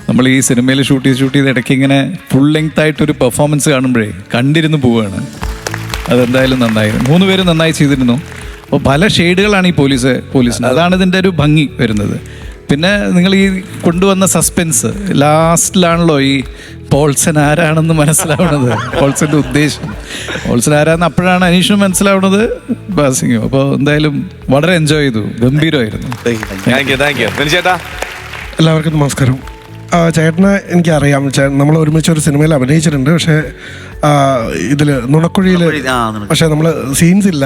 നമ്മൾ ഈ സിനിമയിൽ ഷൂട്ട് ചെയ്ത് ഇടയ്ക്ക് ഇങ്ങനെ ഫുൾ ലെങ്ത് ആയിട്ടൊരു പെർഫോമൻസ് കാണുമ്പോഴേ കണ്ടിരുന്ന് പോവുകയാണ്. അതെന്തായാലും നന്നായിരുന്നു. 3 പേരും നന്നായി ചെയ്തിരുന്നു. അപ്പോൾ പല ഷെയ്ഡുകളാണ് ഈ പോലീസിന്. അതാണ് ഇതിൻ്റെ ഒരു ഭംഗി വരുന്നത്. പിന്നെ നിങ്ങൾ ഈ കൊണ്ടുവന്ന സസ്പെൻസ് ലാസ്റ്റിലാണല്ലോ ഈ പോൾസൺ ആരാണെന്ന് മനസ്സിലാവുന്നത്. പോൾസൻ്റെ ഉദ്ദേശം പോൾസൺ ആരാന്ന് അപ്പോഴാണ് അനീഷിനും മനസ്സിലാവുന്നത്, ബാസിങ്ങും. അപ്പോൾ എന്തായാലും വളരെ എൻജോയ് ചെയ്തു. ഗംഭീരമായിരുന്നു. താങ്ക് യു ചേട്ടാ. എല്ലാവർക്കും നമസ്കാരം. ചേട്ടനെ എനിക്കറിയാം. നമ്മൾ ഒരുമിച്ച് ഒരു സിനിമയിൽ അഭിനയിച്ചിട്ടുണ്ട്. പക്ഷേ ഇതിൽ നുണക്കുഴിയിൽ പക്ഷേ നമ്മൾ സീൻസ് ഇല്ല.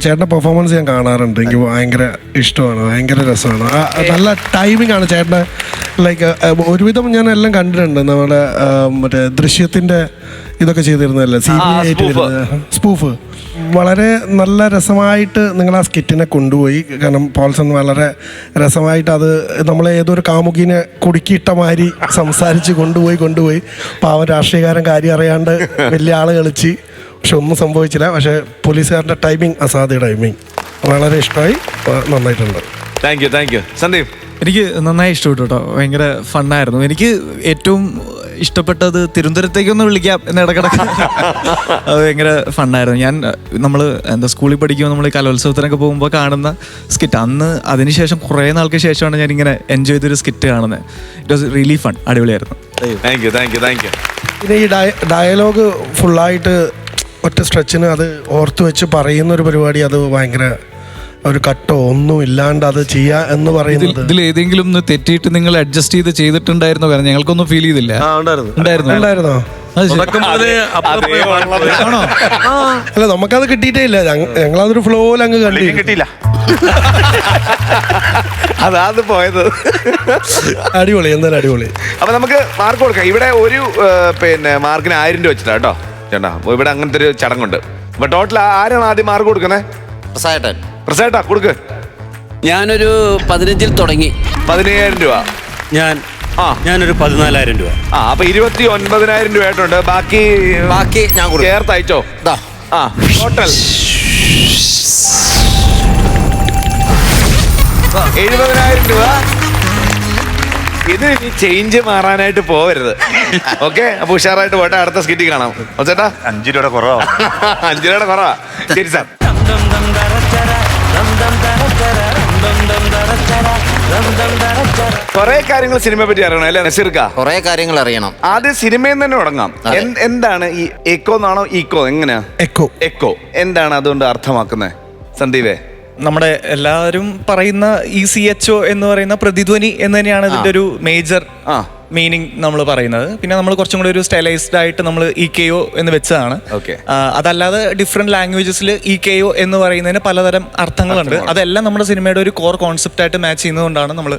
ചേട്ടൻ്റെ പെർഫോമൻസ് ഞാൻ കാണാറുണ്ട്. എനിക്ക് ഭയങ്കര ഇഷ്ടമാണ്, ഭയങ്കര രസമാണ്. നല്ല ടൈമിംഗ് ആണ് ചേട്ടൻ്റെ. ലൈക്ക് ഒരുവിധം ഞാൻ എല്ലാം കണ്ടിട്ടുണ്ട്. നമ്മുടെ മറ്റേ ദൃശ്യത്തിൻ്റെ ഇതൊക്കെ ചെയ്തിരുന്നതല്ലേ, സ്പൂഫ്. വളരെ നല്ല രസമായിട്ട് നിങ്ങൾ ആ സ്കിറ്റിനെ കൊണ്ടുപോയി. കാരണം പോൾസൺ വളരെ രസമായിട്ട് അത് നമ്മളെ ഏതൊരു കാമുകിനെ കുടുക്കിയിട്ട മാതിരി സംസാരിച്ച് കൊണ്ടുപോയി പാവം രാഷ്ട്രീയക്കാരൻ കാര്യം അറിയാണ്ട് വലിയ ആള് കളിച്ച്. പക്ഷെ ഒന്നും സംഭവിച്ചില്ല. പക്ഷെ പോലീസുകാരൻ്റെ ടൈമിങ്, അസാധ്യ ടൈമിങ് വളരെ ഇഷ്ടമായി, നന്നായിട്ടുണ്ട്. Thank you Sandeep. എനിക്ക് നന്നായി ഇഷ്ടപ്പെട്ടു കേട്ടോ. ഭയങ്കര ഫണ്ണായിരുന്നു. എനിക്ക് ഏറ്റവും ഇഷ്ടപ്പെട്ടത് തിരുവനന്തപുരത്തേക്കൊന്ന് വിളിക്കാം എന്ന് ഇടക്കിടക്ക് അത് ഭയങ്കര ഫണ്ണായിരുന്നു. നമ്മൾ സ്കൂളിൽ പഠിക്കുമ്പോൾ നമ്മൾ കലോത്സവത്തിനൊക്കെ പോകുമ്പോൾ കാണുന്ന സ്കിറ്റ്, അന്ന് അതിനുശേഷം കുറേ നാൾക്ക് ശേഷമാണ് ഞാനിങ്ങനെ എൻജോയ് ചെയ്തൊരു സ്കിറ്റ് കാണുന്നത്. It was really fun. അടിപൊളിയായിരുന്നു. Thank you. പിന്നെ ഈ ഡയലോഗ് ഫുള്ളായിട്ട് ഒറ്റ സ്ട്രെച്ചിന് അത് ഓർത്ത് വെച്ച് പറയുന്ന ഒരു പരിപാടി, അത് ഭയങ്കര ഒരു കട്ടോ ഒന്നും ഇല്ലാണ്ട് അത് ചെയ്യാ എന്ന് പറയുന്നത്. ഇതിൽ ഏതെങ്കിലും ഒന്ന് തെറ്റിയിട്ട് നിങ്ങൾ അഡ്ജസ്റ്റ് ചെയ്തിട്ടുണ്ടായിരുന്നോ? കാരണം ഞങ്ങൾക്കൊന്നും ഫീൽ ചെയ്തില്ല. ഉണ്ടായിരുന്നോ? അല്ല, നമുക്കത് കിട്ടിയിട്ടേ ഇല്ല. ഞങ്ങളതൊരു ഫ്ലോയിൽ അങ്ങ് കിട്ടിയില്ല. അതാത് പോയത്. അടിപൊളി, എന്തായാലും അടിപൊളി. അപ്പൊ നമുക്ക് മാർക്ക് കൊടുക്കാം. ഇവിടെ ഒരു മാർക്കിന് 1000 രൂപ വെച്ചിട്ടാ കേട്ടോ ചേട്ടാ. ഇവിടെ അങ്ങനത്തെ ഒരു ചടങ്ങുണ്ട്. അപ്പൊ ടോട്ടൽ ആരാണ് ആദ്യം മാർക്ക് കൊടുക്കുന്നത്? പ്രസാദേട്ടാ കൊടുക്ക്. ഞാനൊരു 15-ൽ തുടങ്ങി. 15000 രൂപ. ഞാനൊരു 14000 രൂപ. അപ്പൊ 29000 രൂപ ആയിട്ടുണ്ട്. ബാക്കി ഞാൻ ചേർത്ത് അയച്ചോ. ടോട്ടൽ 70,000 രൂപ. ഇത് ഇനി ചേഞ്ച് മാറാനായിട്ട് പോവരുത്. ഓക്കെ, അപ്പൊ ഉഷാറായിട്ട് പോട്ടെ. അടുത്ത സ്കിറ്റിൽ കാണാം. ചേട്ടാ 5 രൂപയുടെ കുറവാ. 5 രൂപയുടെ കുറവാ. ശരി സാർ. കുറെ കാര്യങ്ങൾ സിനിമയെ പറ്റി അറിയണം അല്ലേ നസീർക്ക? കുറെ കാര്യങ്ങൾ അറിയണം. ആദ്യം സിനിമയിൽ തന്നെ തുടങ്ങാം. എന്താണ് ഈ എക്കോ എന്നാണോ ഈക്കോ, എങ്ങനെയാ? എക്കോ. എക്കോ എന്താണ് അതുകൊണ്ട് അർത്ഥമാക്കുന്നത് സന്ദീപേ? നമ്മുടെ എല്ലാവരും പറയുന്ന ECHO എന്ന് പറയുന്ന പ്രതിധ്വനി എന്ന് തന്നെയാണ് ഇതിന്റെ ഒരു മേജർ മീനിങ് നമ്മൾ പറയുന്നത്. പിന്നെ നമ്മൾ കുറച്ചും കൂടി ഒരു സ്റ്റൈലൈസ്ഡ് ആയിട്ട് നമ്മൾ EKO എന്ന് വെച്ചതാണ്. അതല്ലാതെ ഡിഫറെന്റ് ലാംഗ്വേജസിൽ EKO എന്ന് പറയുന്നതിന് പലതരം അർത്ഥങ്ങളുണ്ട്. അതെല്ലാം നമ്മുടെ സിനിമയുടെ ഒരു കോർ കോൺസെപ്റ്റ് ആയിട്ട് മാച്ച് ചെയ്യുന്നതുകൊണ്ടാണ് നമ്മൾ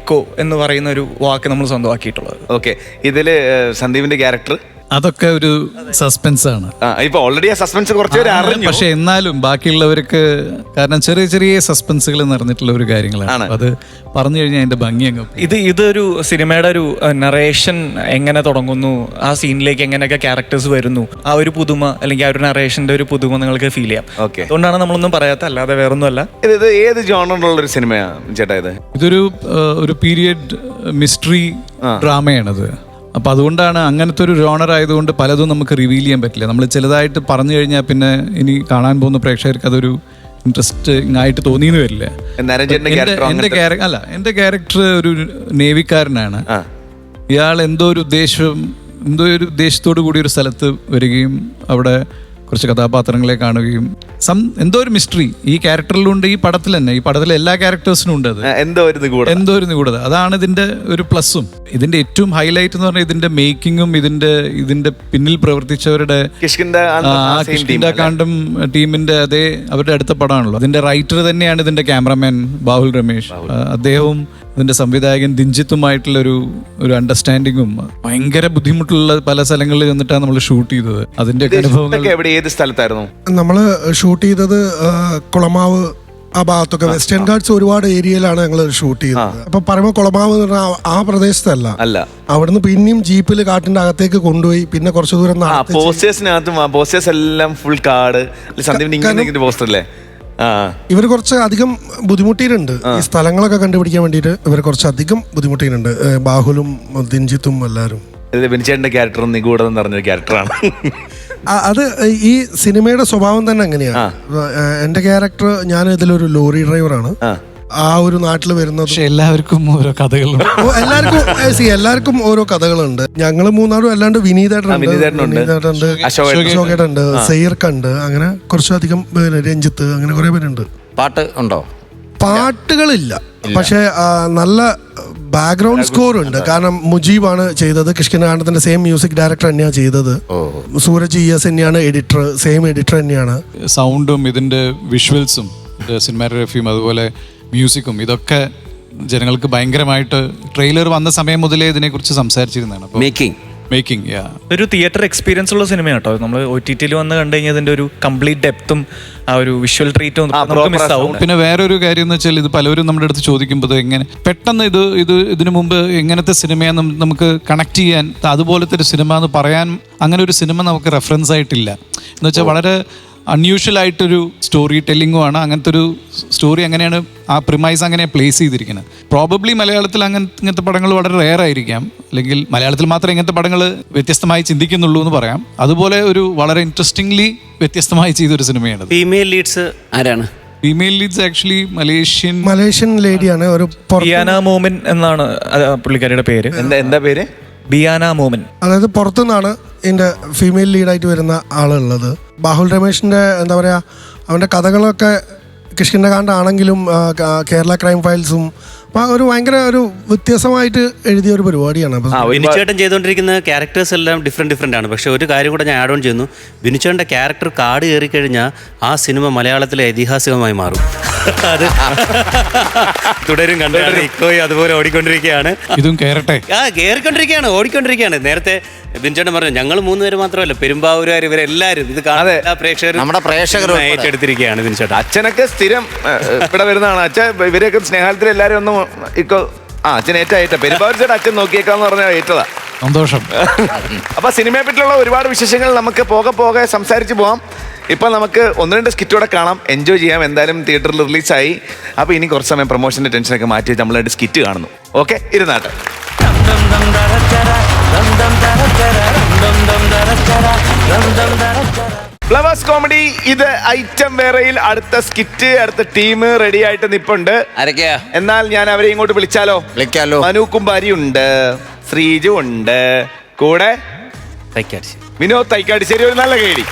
എക്കോ എന്ന് പറയുന്ന ഒരു വാക്ക് നമ്മൾ സ്വന്തമാക്കിയിട്ടുള്ളത്. ഓക്കെ, ഇതില് സന്ദീപിന്റെ ക്യാരക്ടർ അതൊക്കെ ഒരു സസ്പെൻസ് ആണ്. ഇപ്പൊ ഓൾറെഡി ആ സസ്പെൻസ് കുറച്ചുപേര് അറിഞ്ഞു. പക്ഷെ എന്നാലും ബാക്കിയുള്ളവർക്ക് കാരണം ചെറിയ ചെറിയ സസ്പെൻസുകൾ നിറഞ്ഞിട്ടുള്ള ഒരു കാര്യങ്ങളാണ്. അത് പറഞ്ഞു കഴിഞ്ഞാൽ അതിന്റെ ഭംഗി അങ്ങ് ഇതൊരു സിനിമയുടെ ഒരു നറേഷൻ എങ്ങനെ തുടങ്ങുന്നു, ആ സീനിലേക്ക് എങ്ങനെയൊക്കെ ക്യാരക്ടേഴ്സ് വരുന്നു, ആ ഒരു പുതുമ അല്ലെങ്കിൽ ആ ഒരു നറേഷന്റെ ഒരു പുതുമ നിങ്ങൾക്ക് ഫീൽ ചെയ്യാം. അതുകൊണ്ടാണ് നമ്മളൊന്നും പറയാത്ത, അല്ലാതെ വേറൊന്നുമല്ല. ഇത് ഏത് ജോണറിലുള്ള ഒരു സിനിമയാണ് ചേട്ടാ ഇത്? ഇതൊരു പീരിയഡ് മിസ്റ്ററി ഡ്രാമയാണത്. അപ്പം അതുകൊണ്ടാണ് അങ്ങനത്തെ ഒരു ജോണർ ആയതുകൊണ്ട് പലതും നമുക്ക് റിവീൽ ചെയ്യാൻ പറ്റില്ല. നമ്മൾ ചിലതായിട്ട് പറഞ്ഞു കഴിഞ്ഞാൽ പിന്നെ ഇനി കാണാൻ പോകുന്ന പ്രേക്ഷകർക്ക് അതൊരു ഇൻട്രസ്റ്റിംഗ് ആയിട്ട് തോന്നിയെന്ന് വരില്ല. എൻ്റെ ക്യാരക്ടർ ഒരു നേവിക്കാരനാണ്. ഇയാൾ എന്തോ ഒരു ഉദ്ദേശത്തോടു കൂടി ഒരു സ്ഥലത്ത് വരികയും അവിടെ കുറച്ച് കഥാപാത്രങ്ങളെ കാണുകയും എന്തോ ഒരു മിസ്റ്ററി ഈ ക്യാരക്ടറിലുണ്ട്. ഈ പടത്തിൽ തന്നെ, ഈ പടത്തിലെ എല്ലാ ക്യാരക്ടേഴ്സിനും ഉണ്ട് അത് എന്തോ ഒരു നിഗൂഢത. അതാണ് ഇതിന്റെ ഒരു പ്ലസും. ഇതിന്റെ ഏറ്റവും ഹൈലൈറ്റ് എന്ന് പറഞ്ഞാൽ ഇതിന്റെ മേക്കിങ്ങും ഇതിന്റെ പിന്നിൽ പ്രവർത്തിച്ചവരുടെ കിഷ്കിന്ധാകാന്ഡം ടീമിന്റെ അവരുടെ അടുത്ത പടമാണല്ലോ. അതിന്റെ റൈറ്റർ തന്നെയാണ് ഇതിന്റെ ക്യാമറമാൻ ബാഹുൽ രമേശ്. അദ്ദേഹവും ഇതിന്റെ സംവിധായകൻ ദിൻജിത്തുമായിട്ടുള്ള ഒരു അണ്ടർസ്റ്റാൻഡിങ്ങും ഭയങ്കര ബുദ്ധിമുട്ടുള്ള പല സ്ഥലങ്ങളിൽ ചെന്നിട്ടാണ് നമ്മൾ ഷൂട്ട് ചെയ്തത്. അതിന്റെ അനുഭവങ്ങൾ ഏത് സ്ഥലത്തായിരുന്നു നമ്മള് ഷൂട്ട് ചെയ്തത്? കുളമാവ് ആ ഭാഗത്തൊക്കെ, വെസ്റ്റേൺ ഗാർഡ്സ് ഒരുപാട് ഏരിയയിലാണ് ഞങ്ങൾ ഷൂട്ട് ചെയ്തത്. അപ്പൊ പറയുമ്പോൾ കുളമാവ് എന്ന് പറഞ്ഞാൽ ആ പ്രദേശത്തല്ല, അവിടുന്ന് പിന്നെയും ജീപ്പിൽ കാട്ടിന്റെ അകത്തേക്ക് കൊണ്ടുപോയി പിന്നെ കുറച്ചു ദൂരം പോസ്റ്റേഴ്സിനകത്തും എല്ലാം ഫുൾ കാട്. പോസ്റ്ററല്ലേ ഇവർ കുറച്ച് അധികം ബുദ്ധിമുട്ടിയിട്ടുണ്ട്. ഈ സ്ഥലങ്ങളൊക്കെ കണ്ടുപിടിക്കാൻ വേണ്ടിയിട്ട് ഇവർ കുറച്ച് അധികം ബുദ്ധിമുട്ടിയിട്ടുണ്ട്. ബാഹുലും ദിൻജിത്തും എല്ലാവരും. ബിനിച്ചേട്ടന്റെ ക്യാരക്ടർ നിഗൂഢം പറഞ്ഞൊരു ക്യാരക്ടറാണ്. അത് ഈ സിനിമയുടെ സ്വഭാവം തന്നെ അങ്ങനെയാണ്. എന്റെ ക്യാരക്ടർ, ഞാൻ ഇതിലൊരു ലോറി ഡ്രൈവറാണ്. ആ ഒരു നാട്ടിൽ വരുന്നത് എല്ലാവർക്കും ഓരോ കഥകളുണ്ട്. എല്ലാവർക്കും ഓരോ കഥകളുണ്ട്. ഞങ്ങള് മൂന്നാളും അല്ലാണ്ട് വിനീതേട്ടനുണ്ട്, അശോകേട്ടുണ്ട്, സൈർക്കുണ്ട്, അങ്ങനെ കുറച്ചധികം രഞ്ജിത്ത്, അങ്ങനെ കുറെ പേരുണ്ട്. പാട്ട് ഉണ്ടോ? പാട്ടുകളില്ല, പക്ഷെ നല്ല ബാക്ക്ഗ്രൗണ്ട് സ്കോർ ഉണ്ട്. കാരണം മുജീബാണ് ചെയ്തത്. കിഷ്കിന്ധാകാന്ഡത്തിന്റെ സെയിം മ്യൂസിക് ഡയറക്ടർ തന്നെയാണ് ചെയ്തത്. സൂരജ് ES തന്നെയാണ് എഡിറ്റർ, സെയിം എഡിറ്റർ തന്നെയാണ്. സൗണ്ടും ഇതിന്റെ വിഷ്വൽസും സിനിമാറ്റോഗ്രാഫിയും അതുപോലെ മ്യൂസിക്കും ഇതൊക്കെ ജനങ്ങൾക്ക് ഭയങ്കരമായിട്ട് ട്രെയിലർ വന്ന സമയം മുതലേ ഇതിനെക്കുറിച്ച് സംസാരിച്ചിരുന്നതാണ്. മേക്കിംഗ് ഒരു തിയേറ്റർ എക്സ്പീരിയൻസ് ഉള്ള സിനിമ കേട്ടോ. നമ്മൾ OTT കണ്ടു കഴിഞ്ഞാൽ ഇതിന്റെ ഒരു കംപ്ലീറ്റ് ഡെപ്തും ആ ഒരു വിഷ്വൽ ട്രീറ്റും നമുക്ക് മിസ്സാവും. പിന്നെ വേറൊരു കാര്യം എന്ന് വെച്ചാൽ ഇത് പലരും നമ്മുടെ അടുത്ത് ചോദിക്കുമ്പോൾ എങ്ങനെ പെട്ടെന്ന് ഇതിനു മുമ്പ് എങ്ങനത്തെ സിനിമയാണ് നമുക്ക് കണക്ട് ചെയ്യാൻ, അതുപോലത്തെ ഒരു സിനിമ എന്ന് പറയാൻ അങ്ങനെ ഒരു സിനിമ നമുക്ക് റെഫറൻസ് ആയിട്ടില്ല. എന്ന് വെച്ചാൽ വളരെ അൺയൂഷ്വൽ ആയിട്ടൊരു സ്റ്റോറി ടെല്ലിങ്ങുമാണ്. അങ്ങനത്തെ ഒരു സ്റ്റോറി അങ്ങനെയാണ്, ആ പ്രിമൈസ് അങ്ങനെ പ്ലേസ് ചെയ്തിരിക്കുന്നത്. പ്രോബബ്ലി മലയാളത്തിൽ ഇങ്ങനത്തെ പടങ്ങൾ വളരെ റെയർ ആയിരിക്കാം, അല്ലെങ്കിൽ മലയാളത്തിൽ മാത്രമേ ഇങ്ങനത്തെ പടങ്ങൾ വ്യത്യസ്തമായി ചിന്തിക്കുന്നുള്ളൂ എന്ന് പറയാം. അതുപോലെ ഒരു വളരെ ഇൻട്രസ്റ്റിംഗ്ലി വ്യത്യസ്തമായി ചെയ്തൊരു സിനിമയാണ്. ഫീമെയിൽ ലീഡ്സ് ആരാണ്? ഫീമെയിൽ ലീഡ്സ് ആക്ച്വലി മലേഷ്യൻ ലേഡിയാണ്. ഒരു ബിയാന മോമിൻ എന്നാണ് പുള്ളിക്കാരിയുടെ പേര്. എന്താ പേര്? ബിയാന മോമിൻ. അതായത് പുറത്തുനിന്നാണ് ഇതിന്റെ ഫീമെയിൽ ലീഡായിട്ട് വരുന്ന ആളുള്ളത്. ബാഹുൽ രമേഷിന്റെ എന്താ പറയാ, അവന്റെ കഥകളൊക്കെ കിഷ്കിന്ധാകാന്ഡാണെങ്കിലും കേരള ക്രൈം ഫയൽസും ഒരു ഭയങ്കര ഒരു വ്യത്യസ്തമായിട്ട് എഴുതിയ ഒരു പരിപാടിയാണ്. ബിനുചേട്ടൻ ചെയ്തുകൊണ്ടിരിക്കുന്ന ക്യാരക്ടേഴ്സ് എല്ലാം ഡിഫറെന്റ് ആണ്. പക്ഷെ ഒരു കാര്യം കൂടെ ഞാൻ ആഡ് ഓൺ ചെയ്യുന്നു, ബിനുചേട്ടൻ്റെ ക്യാരക്ടർ കാട് കയറി കഴിഞ്ഞാൽ ആ സിനിമ മലയാളത്തിലെ ഐതിഹാസികമായി മാറും. അത് തുടരും കണ്ടാണ് ഇക്കോയും അതുപോലെ ഓടിക്കൊണ്ടിരിക്കുകയാണ്. ഇതും കയറട്ടെ. കയറിക്കൊണ്ടിരിക്കുകയാണ്, ഓടിക്കൊണ്ടിരിക്കുകയാണ്. നേരത്തെ ബിനുചേട്ടൻ പറഞ്ഞു ഞങ്ങൾ 3 പേര് മാത്രമല്ല, പെരുമ്പാവൂരുകാർ ഇവരെല്ലാവരും ഇത് കാണാതെ നമ്മുടെ പ്രേക്ഷകർ ഏറ്റെടുത്തിരിക്കുകയാണ്. ബിനുചേട്ടൻ അച്ഛനൊക്കെ സ്ഥിരം ഇവിടെ വരുന്നതാണ്. അച്ഛൻ ഇവരെയൊക്കെ സ്നേഹത്തിൽ എല്ലാവരും ഒന്നും അച്ഛൻ ഏറ്റ പെരുമ്പാവൂർ ചേട്ടാ അച്ഛൻ നോക്കിയേക്കാന്ന് പറഞ്ഞാൽ ഏറ്റതാ. സന്തോഷം. അപ്പൊ സിനിമയെ പറ്റിയുള്ള ഒരുപാട് വിശേഷങ്ങൾ നമുക്ക് പോകെ സംസാരിച്ച് പോവാം. ഇപ്പൊ നമുക്ക് 1-2 സ്കിറ്റോടെ കാണാം, എൻജോയ് ചെയ്യാം. എന്തായാലും തിയേറ്ററിൽ റിലീസായി. അപ്പൊ ഇനി കുറച്ച് സമയം പ്രൊമോഷന്റെ ടെൻഷനൊക്കെ മാറ്റി വെച്ച് നമ്മളായിട്ട് സ്കിറ്റ് കാണുന്നു. ഓക്കെ, ഇരുന്നാട്ടെ. ഫ്ലവേഴ്സ് കോമഡി, ഇത് ഐറ്റം വേറെയിൽ അടുത്ത സ്കിറ്റ്, അടുത്ത ടീം റെഡി ആയിട്ട് നിപ്പുണ്ട്. ആരൊക്കെയാ? എന്നാൽ ഞാൻ അവരെ ഇങ്ങോട്ട് വിളിച്ചാലോ? വിളിക്കാലോ. മനു കുമ്പാരി ഉണ്ട്, ശ്രീജു ഉണ്ട്, കൂടെ വിനോദ് തൈക്കാടിശ്ശേരി. ഒരു നല്ല കേടി.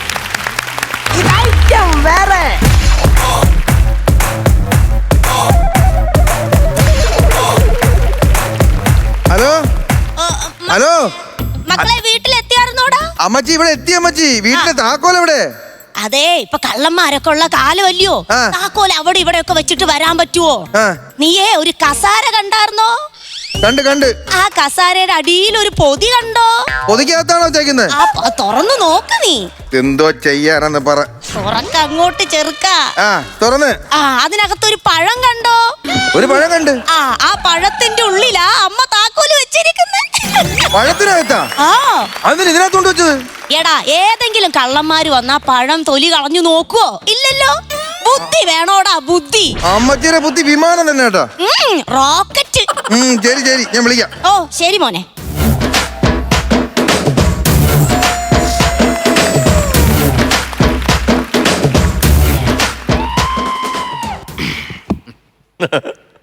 ഹലോ ഹലോ മക്കളെ വീട്ടിലെത്തിയായിരുന്നോടാ? അമ്മച്ചി ഇവിടെ എത്തി. അമ്മച്ചി വീട്ടിലെ താക്കോൽ എവിടെ? അതെ, ഇപ്പൊ കള്ളന്മാരൊക്കെ ഉള്ള കാലമല്ലയോ? താക്കോൽ അവിടെ ഇവിടെ ഒക്കെ വെച്ചിട്ട് വരാൻ പറ്റുവോ? നീയേ ഒരു കസാര കണ്ടായിരുന്നോ? കണ്ട്. ആ കസാരയുടെ അടിയിൽ ഒരു പൊതി കണ്ടോ? പൊതിക്കകത്താണോ വെച്ചേക്കുന്നത്? തുറന്നു നോക്ക് നീ. എന്തോ ചെയ്യാനെന്ന് പറ. തുറക്ക അങ്ങോട്ട് ചെറുക്ക. തുറന്ന്. അതിനകത്തൊരു പഴം കണ്ടോ? ഒരു പഴം കണ്ട്. ആ പഴത്തിന്റെ ഉള്ളിലാ അമ്മ താക്കോല് വെച്ചിരിക്കുന്നത്. പഴത്തിനകത്താ? അതിന് ഇതിനകത്തോണ്ട് വെച്ചത്? എടാ, ഏതെങ്കിലും കള്ളന്മാര് വന്നാ പഴം തൊലി കളഞ്ഞു നോക്കുവോ? ഇല്ലല്ലോ. ബുദ്ധി വേണോടാ, ബുദ്ധി. അമ്മച്ചിയുടെ ബുദ്ധി വിമാനം തന്നെ കേട്ടോ. റോക്കറ്റ്. ശരി, ഞാൻ വിളിക്കാം. ഓ ശരി മോനെ.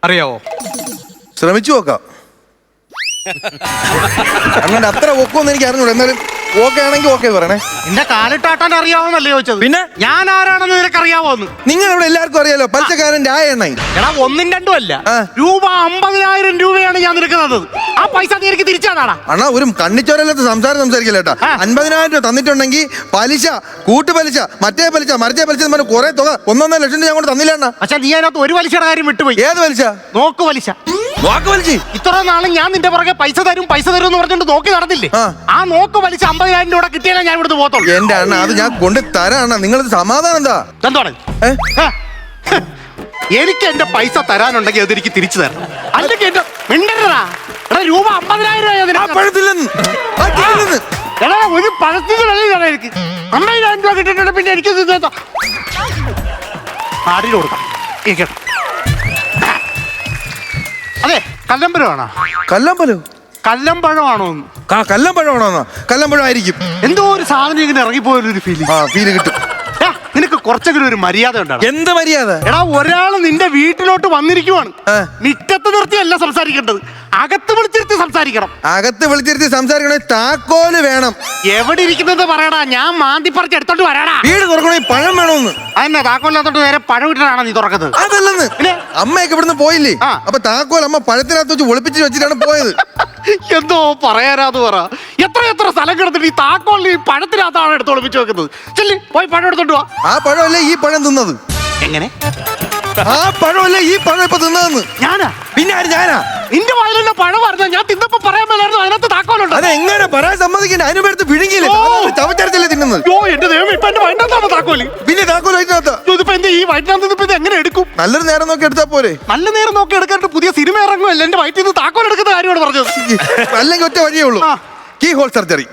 അറിയാവോ? ശ്രമിച്ചു നോക്കാം. അങ്ങനെ അത്ര ഒക്കുമെന്ന് എനിക്ക് അറിഞ്ഞൂടാ. എന്നാലും ഓക്കെ ആണെങ്കിൽ ഓക്കെ പറയണേ. എന്റെ കാലിട്ടാട്ടാൻ അറിയാവോന്നല്ലേ ചോദിച്ചത്? പിന്നെ ഞാൻ ആരാണെന്ന് നിനക്ക് അറിയാവോന്ന്? നിങ്ങൾ ഇവിടെ എല്ലാവർക്കും അറിയാലോ, പലിശക്കാരൻ്റെ ആ എണ്ണ. എടാ, 1-2 അല്ല, രൂപ 50,000 രൂപയാണ് ഞാൻ നിനക്ക് തന്നത്. ആ പൈസ നീ എനിക്ക് തിരിച്ചാടാ. അണ്ണാ, ഒരു കണ്ണിച്ചോരല്ലാത്ത സംസാരിക്കില്ല കേട്ടാ. 50,000 രൂപ തന്നിട്ടുണ്ടെങ്കിൽ പലിശ, കൂട്ടുപലിശ, മറ്റേ പലിശ, മറിച്ചേ പലിശ എന്ന് പറഞ്ഞ കുറെ തുക 1.5 ലക്ഷം രൂപ ഞാൻ കൊണ്ട് തന്നില്ല അണ്ണാ. പക്ഷെ നീ അതിനകത്ത് ഒരു പലിശയുടെ കാര്യം വിട്ടുപോയി. ഏത് പലിശ? നോക്ക് പലിശ. ഇത്ര നാളും ഞാൻ നിന്റെ പുറകെ പൈസ തരും എന്ന് പറഞ്ഞിട്ട് നോക്കി നടന്നില്ലേ? ആ നോക്ക് വലിച്ച 50,000 രൂപ കിട്ടിയാലേ ഞാൻ ഇവിടുന്ന് പോകത്തുള്ളൂ. എന്റെ അണ്ണ, അത് ഞാൻ കൊണ്ട് തരാണ്. നിങ്ങളത് സമാധാനം എന്താ? എന്താണ്? എനിക്ക് എന്റെ പൈസ തരാനുണ്ടെങ്കിൽ അതെനിക്ക് തിരിച്ചു തരണം. അല്ലെങ്കിൽ എന്റെ മിണ്ടരുതാ. എടാ, രൂപ 50,000 രൂപ ഒരു പഴത്തിന് വില എനിക്ക് 50,000 രൂപ കിട്ടിയിട്ടുണ്ട്. പിന്നെ എനിക്ക് ആടിന് കൊടുക്കാം. അതെ, കല്ലമ്പഴമാണോ? കല്ലമ്പഴമാണോ? കല്ലമ്പഴമാണോ? കല്ലമ്പഴം ആയിരിക്കും. എന്തോ ഒരു സാധനം ഇങ്ങനെ ഇറങ്ങിപ്പോയൊരു ഫീല് കിട്ടും. നിനക്ക് കുറച്ചെങ്കിലും ഒരു മര്യാദ ഉണ്ടാവും. എന്ത് മര്യാദ? എടാ, ഒരാള് നിന്റെ വീട്ടിലോട്ട് വന്നിരിക്കുവാണ്. മുറ്റത്ത് നിർത്തിയല്ല സംസാരിക്കേണ്ടത്, അകത്ത് വിളിച്ചിരുത്തി സംസാരിക്കണം. അകത്ത് വിളിച്ചിരുത്തി സംസാരിക്കണേ താക്കോല് വേണം. എവിടെ ഇരിക്കുന്നത് പറയടാ, ഞാൻ മാന്തി പറിച്ച് എടുത്തോണ്ട് വരാടാ. വീട് തുറക്കണേ പഴം വേണമെന്ന്. അതന്നെ, താക്കോലിനകത്തോട്ട് നേരെ പഴം ഇട്ടാണോ നീ തുറക്കുന്നത്? അതല്ലെന്ന്. അമ്മയൊക്കെ ഇവിടുന്ന് പോയില്ലേ? അപ്പൊ താക്കോൽ അമ്മ പഴത്തിനകത്ത് വെച്ച് ഒളിപ്പിച്ച് വെച്ചിട്ടാണ് പോയത്. എന്തോ പറയാനാന്ന് പറ. എത്ര സ്ഥലം കിടന്നിട്ട് ഈ താക്കോലിൽ ഈ പഴത്തിനകത്താണ് എടുത്ത് ഒളിപ്പിച്ച് വെക്കുന്നത്. ചെല്ലി പോയി പഴം എടുത്തോണ്ട് വാ. ആ പഴമല്ലേ ഈ പഴം തിന്നത്? എങ്ങനെ? ആ പഴമല്ലേ ഈ പഴം ഇപ്പൊ തിന്നതെന്ന്? ഞാനാ? പിന്നെ ഞാനാ? നിന്റെ വായിലുള്ള പഴം പറഞ്ഞ ഞാൻ തിന്നപ്പോ പറയാൻ മേലായിരുന്നു അതിനകത്ത് താക്കോലുണ്ട്. അത് എങ്ങനെ പറയാൻ സമ്മതിക്കണ്ടേ? അതിനെടുത്ത് വിഴുങ്ങിയില്ലേ? ചവച്ചരച്ചല്ലേ തിന്നുന്നത്? എന്റെ ദൈവം, ഇപ്പൊ എന്റെ വയറ്റിനകത്താണ് താക്കോല്. പിന്നെ താക്കോൽ വയറ്റിനകത്താ? ഇതിപ്പോ എന്ത് ഈ വയറ്റിനകത്ത് എങ്ങനെ എടുക്കും? നല്ലൊരു നേരം നോക്കി എടുത്താ പോരെ? നല്ല നേരം നോക്കി എടുക്കാണ്ട് പുതിയ സിനിമ ഇറങ്ങുമല്ലോ. എന്റെ വയറ്റിൽ നിന്ന് താക്കോൽ എടുക്കുന്ന കാര്യമാണ് പറഞ്ഞത്. അല്ലെങ്കിൽ ഒറ്റ വഴിയേ ഉള്ളൂ, കീ ഹോൾ സർജറി.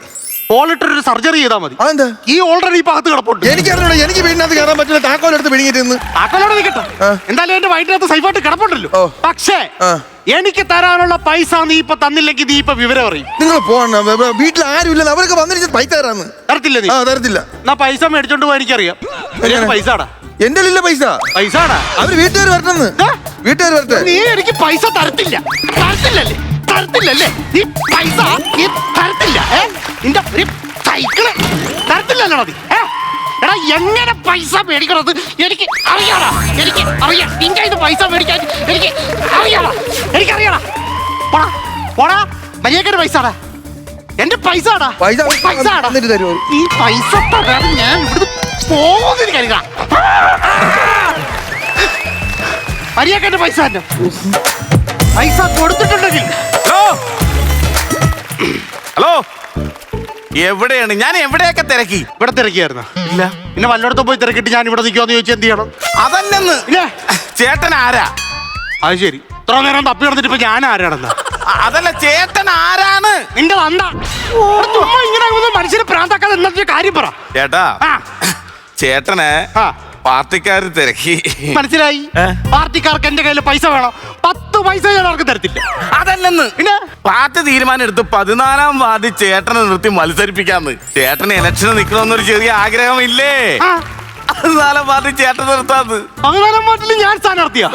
ഹോളിട്ടൊരു സർജറി ചെയ്താൽ മതി. അതെന്താ? ഈ ഓൾറെഡി ഇപ്പൊ അകത്ത് കിടപ്പുണ്ട്. എനിക്കറിഞ്ഞൂടാ, എനിക്ക് വീടിനകത്ത് കയറാൻ പറ്റില്ല. താക്കോലെടുത്ത് വിഴുങ്ങിയിട്ട് താക്കോലോടെ നിൽക്കട്ടെ. എന്തായാലും എന്റെ വയറ്റിനകത്ത് സൈഫായിട്ട് കിടപ്പുണ്ടല്ലോ. പക്ഷേ എനിക്ക് തരാനുള്ള പൈസ നീ ഇപ്പൊ തന്നില്ലെങ്കിൽ നീ ഇപ്പൊ വിവരം അറിയും. നിങ്ങൾ പോകണം. വീട്ടിൽ ആരും ഇല്ലെന്ന് അവർക്ക് വന്നിട്ട് പൈസ തരാന്ന്. തരത്തില്ല നീ? തരത്തില്ല. എന്നാ പൈസ മേടിച്ചോണ്ട് പോകാൻ എനിക്കറിയാം. പൈസടാ എന്റെ ഇല്ല പൈസടാ. അവര് വീട്ടുകാർ വരട്ടെന്ന്. വീട്ടുകാർ വരട്ടെ. നീ എനിക്ക് പൈസ തരത്തില്ല. തരത്തില്ലല്ലേ നീ പൈസ? നീ തരത്തില്ല. നിന്റെ ഒരു സൈക്കിള് തരത്തില്ലല്ലോ നീ. എടാ, എങ്ങനെ പൈസ മേടിക്കണത് എനിക്ക് അറിയാടാ. നിന്റെ ഇത് പൈസ മേടിക്കാൻ എനിക്കറിയാടാ. പോടാ മര്യാദ. പൈസടാ, എന്റെ പൈസടാ. നീ പൈസ തരാതെ ഞാൻ ഇവിടുന്ന് പോകുന്നതിന് കരുതാ. മര്യാദ പൈസ തന്നെ. പൈസ കൊടുത്തിട്ടുണ്ടെങ്കിൽ. ഹലോ, എവിടെയാണ്? ഞാൻ എവിടെയൊക്കെ തിരക്കി. ഇവിടെ തിരക്കിയായിരുന്നു? ഇല്ല. പിന്നെ വല്ലയിടത്തും പോയി തിരക്കിട്ട് ഞാൻ ഇവിടെ നിൽക്കുമെന്ന് ചോദിച്ചാൽ എന്ത് ചെയ്യണം? അതല്ലെന്ന്. ചേട്ടൻ ആരാ? അത് ശരി, ഇത്ര നേരം തപ്പി നടന്നിട്ട് ഇപ്പൊ ഞാൻ ആരാണെന്ന്? അതല്ല, ചേട്ടൻ ആരാണ്? നിന്റെ വന്ന ചുമ്മാ ഇങ്ങനെ മനുഷ്യനെ പ്രാന്താക്കാതെ എന്നൊരു കാര്യം പറ. ചേട്ടാ, ചേട്ടനെ പാർട്ടിക്കാര് തിരക്കി. മനസ്സിലായി. പാർട്ടിക്കാർക്ക് എന്റെ കയ്യിൽ പൈസ വേണം. 10 പൈസ ഞാൻ അവർക്ക് തരത്തില്ല. അതല്ലെന്ന്, പിന്നെ പാർട്ടി തീരുമാനം എടുത്ത് 14-ാം വാർഡിൽ ചേട്ടനെ നിർത്തി മത്സരിപ്പിക്കാന്ന്. ചേട്ടന് ഇലക്ഷന് നിൽക്കണമെന്നൊരു ചെറിയ ആഗ്രഹമില്ലേ? 14-ാം വാർഡിൽ ചേട്ടൻ നിർത്താന്ന്. 14-ാം വാർഡിൽ ഞാൻ സ്ഥാനാർത്ഥിയാ?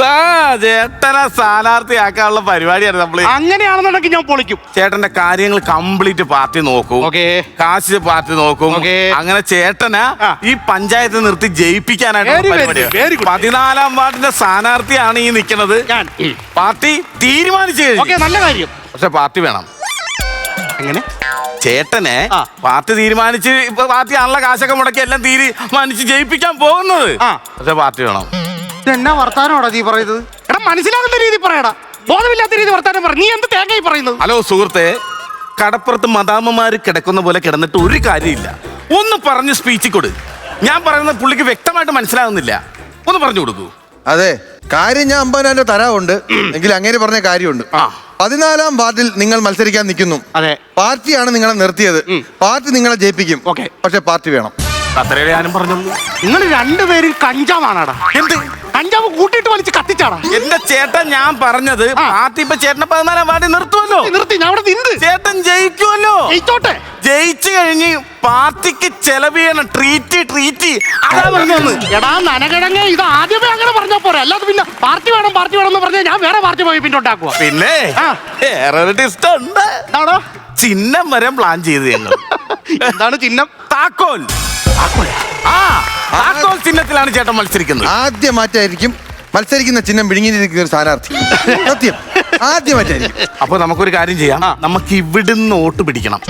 ചേട്ടനെ സ്ഥാനാർത്ഥിയാക്കാനുള്ള പരിപാടിയാണ് നമ്മള്. അങ്ങനെയാണെന്നുണ്ടെങ്കിൽ ഞാൻ പൊളിക്കും. ചേട്ടന്റെ കാര്യങ്ങൾ കംപ്ലീറ്റ് പാർട്ടി നോക്കും, കാശ് പാർട്ടി നോക്കും. അങ്ങനെ ചേട്ടനെ ഈ പഞ്ചായത്ത് നിർത്തി ജയിപ്പിക്കാനായിട്ട് 14-ാം വാർഡിന്റെ സ്ഥാനാർത്ഥിയാണ് ഈ നിൽക്കുന്നത്. പാർട്ടി തീരുമാനിച്ചു കഴിഞ്ഞു. നല്ല കാര്യം. പക്ഷെ പാർട്ടി വേണം. എങ്ങനെ? ചേട്ടനെ പാർട്ടി തീരുമാനിച്ച് ഇപ്പൊ പാർട്ടി ആണല്ലോ കാശൊക്കെ മുടക്കി എല്ലാം തീരുമാനിച്ച് ജയിപ്പിക്കാൻ പോകുന്നത്. പക്ഷെ പാർട്ടി വേണം. എന്നാ വർത്താനോടാ നീ പറയുന്നത്? എടാ, മനസ്സിലാകുന്ന രീതി പറയടാ, ബോധമില്ലാത്ത രീതി വർത്താനം പറ. നീ എന്ത് തേങ്ങായി പറയുന്നത്? ഹലോ സുഹൃത്തെ, കടപ്പുറത്ത് മദാമ്മമാര് കിടക്കുന്ന പോലെ കിടന്നിട്ട് ഒരു കാര്യമില്ല. ഒന്ന് പറഞ്ഞ് സ്പീച്ച് കൊടു. ഞാൻ പറയുന്നത് പുള്ളിക്ക് വ്യക്തമായിട്ട് മനസ്സിലാകുന്നില്ല. ഒന്ന് പറഞ്ഞു കൊടുക്കൂ. അതെ, കാര്യം ഞാൻ 50,000 തരാറുണ്ട് എങ്കിൽ അങ്ങനെ പറഞ്ഞ കാര്യമുണ്ട്. 14-ാം വാർഡിൽ നിങ്ങൾ മത്സരിക്കാൻ നിൽക്കുന്നു. അതെ, പാർട്ടിയാണ് നിങ്ങളെ നിർത്തിയത്. പാർട്ടി നിങ്ങളെ ജയിപ്പിക്കും. പക്ഷെ പാർട്ടി വേണം. അത്രേ ഞാനും പറഞ്ഞുള്ളൂ. നിങ്ങൾ രണ്ടുപേരും കഞ്ചാവാണാടാ. എന്ത് കഞ്ചാവ് കൂട്ടിയിട്ട് വലിച്ച് കത്തിച്ചാടാ? എന്റെ ചേട്ടൻ, ഞാൻ പറഞ്ഞത് പാർട്ടി ഇപ്പൊ ചേട്ടനെ 14-ാം വാർഡിൽ നിർത്തുമല്ലോ. നിർത്തി, ഞാൻ അവിടെ നിന്ന്. ചേട്ടൻ ജയിക്കുമല്ലോ. ജയിച്ചോട്ടെ. ജയിച്ചു കഴിഞ്ഞ് പാർട്ടിക്ക് ചെലവ് ചെയ്യണം. ട്രീറ്റ് അതാ പറഞ്ഞത്. എടാ നനകിഴങ്ങ, ഇത് ആദ്യമേ അങ്ങനെ പറഞ്ഞാ പോരെ. അല്ലാതെ പിന്നെ പാർട്ടി വേണം എന്ന് പറഞ്ഞാൽ ഞാൻ വേറെ പാർട്ടി പോയി പിന്നെ ഉണ്ടാക്കുക. പിന്നെ വേറെ ടിസ്റ്റ് ഉണ്ട്. ചിഹ്നം വരെ പ്ലാൻ ചെയ്ത് ഞങ്ങൾ. എന്താണ് ചിഹ്നം? താക്കോൽ. താക്കോൽ ചിഹ്നത്തിലാണ് ചേട്ടൻ മത്സരിക്കുന്നത്. ആദ്യമായിട്ടായിരിക്കും മത്സരിക്കുന്ന ചിഹ്നം വിഴുങ്ങിയിരിക്കുന്ന ഒരു സ്ഥാനാർത്ഥി. സത്യം, ആദ്യമായിട്ടായിരിക്കും. അപ്പൊ നമുക്കൊരു കാര്യം ചെയ്യാം. നമുക്ക് ഇവിടുന്ന് വോട്ട് പിടിക്കണം.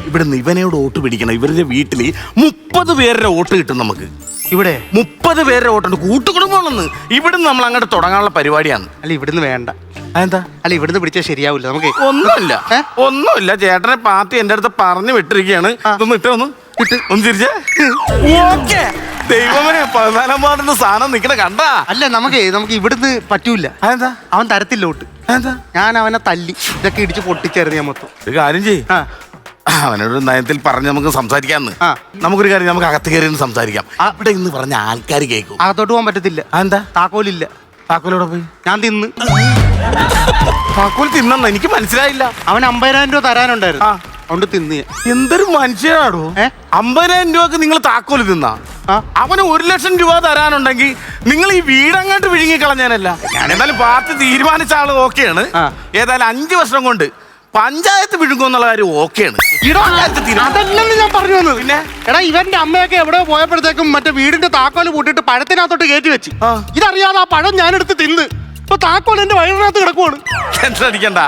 ഇവിടുന്ന് ഇവനോട് വോട്ട് പിടിക്കണം. ഇവരുടെ വീട്ടില് 30 പേരുടെ വോട്ട് കിട്ടും നമുക്ക്. ഇവിടെ 30 പേരുടെ വോട്ടുണ്ട്. കൂട്ടുകുടുംബമാണെന്ന്. ഇവിടുന്ന് നമ്മൾ അങ്ങോട്ട് തുടങ്ങാനുള്ള പരിപാടിയാണ്. അല്ല, ഇവിടുന്ന് വേണ്ട. എന്താ? അല്ല, ഇവിടുന്ന് പിടിച്ചാൽ ശരിയാവില്ല. നമുക്ക് ഒന്നുമില്ല. ചേട്ടനെ പാർട്ടി എന്റെ അടുത്ത് പറഞ്ഞു വിട്ടിരിക്കുകയാണ്. ഇതൊന്ന് ഒന്ന് ചിരിച്ചേ. ദൈവമേ, 14-ാം വാർഡിന്റെ സാധനം നിക്കണ കണ്ടാ? അല്ല, നമുക്ക് ഇവിടുന്ന് പറ്റൂല. അതെന്താ? അവൻ തരത്തില്ല വോട്ട്. ഞാൻ അവനെ തല്ലി ഇതൊക്കെ ഇടിച്ച് പൊട്ടിച്ചായിരുന്നു ഞാൻ മൊത്തം. ഒരു കാര്യം ചെയ്യ്, അവനോട് നയത്തിൽ പറഞ്ഞ് നമുക്ക് സംസാരിക്കാന്ന്. നമുക്കൊരു കാര്യം, നമുക്ക് അകത്ത് കയറി സംസാരിക്കാം. ഇവിടെ ഇന്ന് പറഞ്ഞ ആൾക്കാർ കേൾക്കും. അകത്തോട്ട് പോകാൻ പറ്റത്തില്ല. എന്താ? താക്കോലില്ല. താക്കോലോടെ പോയി? ഞാൻ തിന്ന്. താക്കോൽ തിന്നെന്ന് എനിക്ക് മനസ്സിലായില്ല. അവൻ 50,000 രൂപ തരാനുണ്ടായിരുന്നു, അതുകൊണ്ട് തിന്ന്. എന്തൊരു മനുഷ്യനാടോ! 50,000 രൂപക്ക് നിങ്ങൾ താക്കോല് തിന്നാ? അവന് 1,00,000 രൂപ തരാനുണ്ടെങ്കിൽ നിങ്ങൾ ഈ വീടങ്ങോട്ട് വിഴുങ്ങി കളഞ്ഞാനല്ല. ഞാൻ എന്തായാലും പാർട്ടി തീരുമാനിച്ച ആള് ഓക്കെയാണ്. ഏതായാലും 5 വർഷം കൊണ്ട് പഞ്ചായത്ത് വിഴുങ്ങുന്നുള്ള കാര്യം ഓക്കെയാണ്. അതല്ലെന്ന് ഞാൻ പറഞ്ഞു വന്നത്. പിന്നെ എടാ, ഇവന്റെ അമ്മയൊക്കെ എവിടെ പോയപ്പോഴത്തേക്കും മറ്റേ വീടിന്റെ താക്കോല് പൂട്ടിട്ട് പഴത്തിനകത്തോട്ട് കയറ്റി വെച്ച്. ഇതറിയാതെ ആ പഴം ഞാൻ എടുത്ത് തിന്ന്. ഇപ്പൊ താക്കോൽ എന്റെ വയറിനകത്ത് കിടക്കുവാണ്. ടെൻഷൻ അടിക്കണ്ട,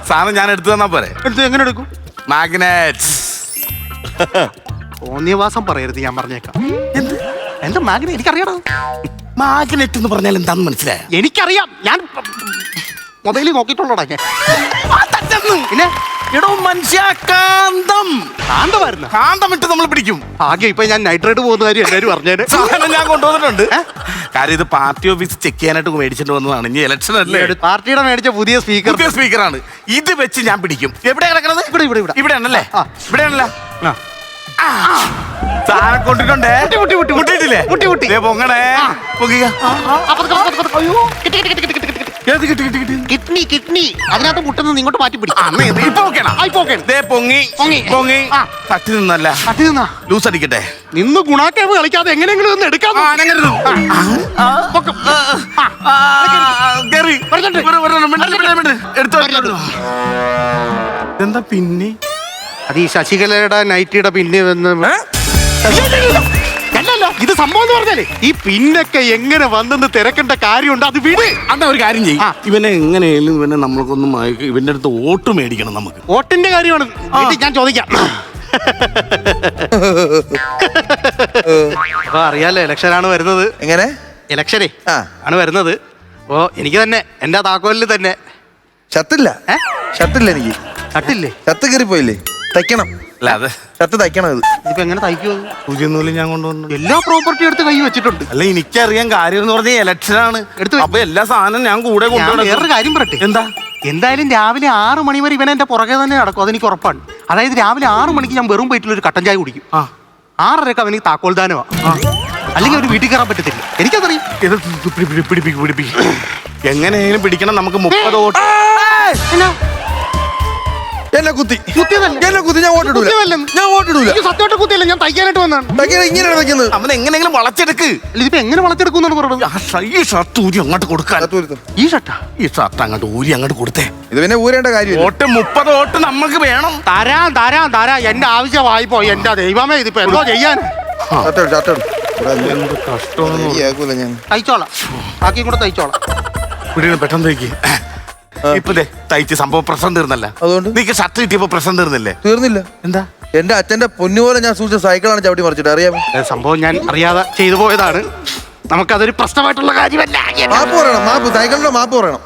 സാധനം ഞാൻ എടുത്തു തന്നാ പോരെ. എങ്ങനെ എടുക്കും? മാഗ്നറ്റ്. തോന്നിയവാസം പറയരുത്, ഞാൻ പറഞ്ഞേക്കാം. എന്താ മാഗ്നറ്റ്? എനിക്കറിയാം. മാഗ്നറ്റ് എന്ന് പറഞ്ഞാൽ എന്താന്ന് മനസ്സിലായ? എനിക്കറിയാം, ഞാൻ മൊബൈലിൽ നോക്കിയിട്ടുള്ളോടാ ഞാൻ. പിന്നെ എടോ മനുഷ്യ, കാന്തം. കാന്തമായിരുന്നു. കാന്തം ഇട്ട് നമ്മൾ പിടിക്കും. ആകെ ഇപ്പൊ ഞാൻ നൈട്രേറ്റ് പോകുന്ന കാര്യം എല്ലാവരും പറഞ്ഞേനെ. സാധനം ഞാൻ കൊണ്ടുവന്നിട്ടുണ്ട്. കാര്യം ഇത് പാർട്ടി ഓഫീസ് ചെക്ക് ചെയ്യാനായിട്ട് മേടിച്ചിട്ട് വന്നതാണ്. ഇനി ഇലക്ഷൻ അല്ലേ? പാർട്ടിയുടെ മേടിച്ച പുതിയ സ്പീക്കറാണ്. ഇത് വെച്ച് ഞാൻ പിടിക്കും. എവിടെ കിടക്കണത്? ഇവിടെ ആണല്ലേ? ഇവിടെ ആണല്ലേ? സാധനം കൊണ്ടിട്ടുണ്ടേ. പൊങ്ങണേ. കിഡ്നി അതിനകത്ത് മുട്ടുന്നത് ഇങ്ങോട്ട് മാറ്റി തട്ടി നിന്നല്ല, ലൂസ് അടിക്കട്ടെ. നിന്ന് ഗുണാക്കേവ് കളിക്കാതെ എങ്ങനെയെങ്കിലും ഒന്ന് എടുക്കാം. എന്താ പിന്നെ? അത് ഈ ശശികലയുടെ നൈറ്റിയുടെ പിന്നെ അല്ലല്ലോ ഇത് സംഭവം എന്ന് പറഞ്ഞാലേ ഈ പിന്നൊക്കെ എങ്ങനെ വന്നെന്ന് തിരക്കേണ്ട കാര്യമുണ്ട്. അത് വിട്. അന്നാ ഒരു കാര്യം ചെയ്യും, ഇവനെ എങ്ങനെയാലും ഇവനെ നമ്മൾക്കൊന്നും ഇവന്റെ അടുത്ത് വോട്ട് മേടിക്കണം. നമുക്ക് വോട്ടിന്റെ കാര്യമാണ് ഞാൻ ചോദിക്കാം. അപ്പൊ അറിയാലോ, ഇലക്ഷനാണ് വരുന്നത്. എങ്ങനെ? ഇലക്ഷനേ ആണ് വരുന്നത്. അപ്പോ എനിക്ക് തന്നെ എന്റെ താക്കോലിൽ തന്നെ ഷർട്ടില്ല. ഷർട്ടില്ല എനിക്ക്. ഷർട്ടില്ലേ? ഷർട്ട് കയറിപ്പോയില്ലേ? തയ്ക്കണം. അല്ലാതെ ഷർട്ട് തയ്ക്കണം. ഇത് ഇപ്പൊ എങ്ങനെ തയ്ക്കുമോ? സൂചിയൊന്നുമില്ല ഞാൻ കൊണ്ടുവന്നു. എല്ലാ പ്രോപ്പർട്ടി എടുത്ത് കൈ വെച്ചിട്ടുണ്ട്. അല്ല എനിക്കറിയാൻ കാര്യം എന്ന് പറഞ്ഞാൽ ഇലക്ഷനാണ്. എടുത്ത് അപ്പൊ എല്ലാ സാധനം ഞാൻ കൂടെ ഞാൻ കൊണ്ടുവന്നു. വേറൊരു കാര്യം പറയട്ടെ. എന്താ? എന്തായാലും രാവിലെ 6 മണി വരെ ഇവൻ എന്റെ പുറകെ തന്നെ നടക്കും, അതെനിക്ക് ഉറപ്പാണ്. അതായത് രാവിലെ 6 മണിക്ക് ഞാൻ വെറും വയറ്റിൽ ഒരു കട്ടൻ ചായ കുടിക്കും. 6:30 അവനിക്ക് താക്കോൽദാനമാ. അല്ലെങ്കിൽ അവന് വീട്ടിൽ കയറാൻ പറ്റത്തില്ല, എനിക്കതറിയാം. ഇത് പിടിപ്പിക്കും. എങ്ങനെയെങ്കിലും പിടിക്കണം. നമുക്ക് 30 വോട്ട്. എന്നെ കുത്തി കുത്തിയതല്ല. എന്നെ കുത്തി. ഞാൻ വോട്ടിടൂല. ഞാൻ വോട്ടിടൂല. സത്യമായിട്ട് കുത്തിയല്ല, ഞാൻ തയ്ക്കാനായിട്ട് വന്നതാണ്. ഇങ്ങനെയാണ് തയ്ക്കുന്നത്. അവൻ എങ്ങനെയെങ്കിലും വളച്ചെടുക്ക്. ഇതിപ്പോ എങ്ങനെ വളച്ചെടുക്കും പറയുന്നത്? ഈ ഷർട്ട് ഊരി അങ്ങോട്ട് കൊടുക്കാൻ. ഈ ഷർട്ടാ? ഈ ഷർട്ട് അങ്ങോട്ട് ഊരി അങ്ങോട്ട് കൊടുത്തേ. ഇത് പിന്നെ ഊരേണ്ട കാര്യം. വോട്ട് 30 വോട്ട് നമുക്ക് വേണം. തരാം. എന്റെ ആവശ്യമായി പോയി. എന്റെ ദൈവമേ, ഇതിപ്പോ എന്തോ ചെയ്യാൻ? എന്ത് കഷ്ടമാണ്. ഞാൻ തയ്ച്ചോളാം, ബാക്കിയും കൂടെ തയ്ച്ചോളാം. പെട്ടെന്ന് തയ്ക്ക്. ഇപ്പൊ തയ്ച്ച് സംഭവം പ്രശ്നം തീർന്നല്ല. അതുകൊണ്ട് നീക്ക് ഷർട്ട് കിട്ടിയപ്പോ പ്രശ്നം തീർന്നില്ലേ? തീർന്നില്ല. എന്താ? എന്റെ അച്ഛന്റെ പൊന്നുപോലെ ഞാൻ സൂക്ഷിച്ച സൈക്കിളാണ് ചവിട്ടി മറിച്ചിട്ട്. അറിയാമോ? സംഭവം ഞാൻ അറിയാതെ ചെയ്തു പോയതാണ്. നമുക്കതൊരു പ്രശ്നമായിട്ടുള്ള കാര്യമല്ല. മാപ്പ് പറയണം. സൈക്കിളിന്റെ മാപ്പ് പറയണം.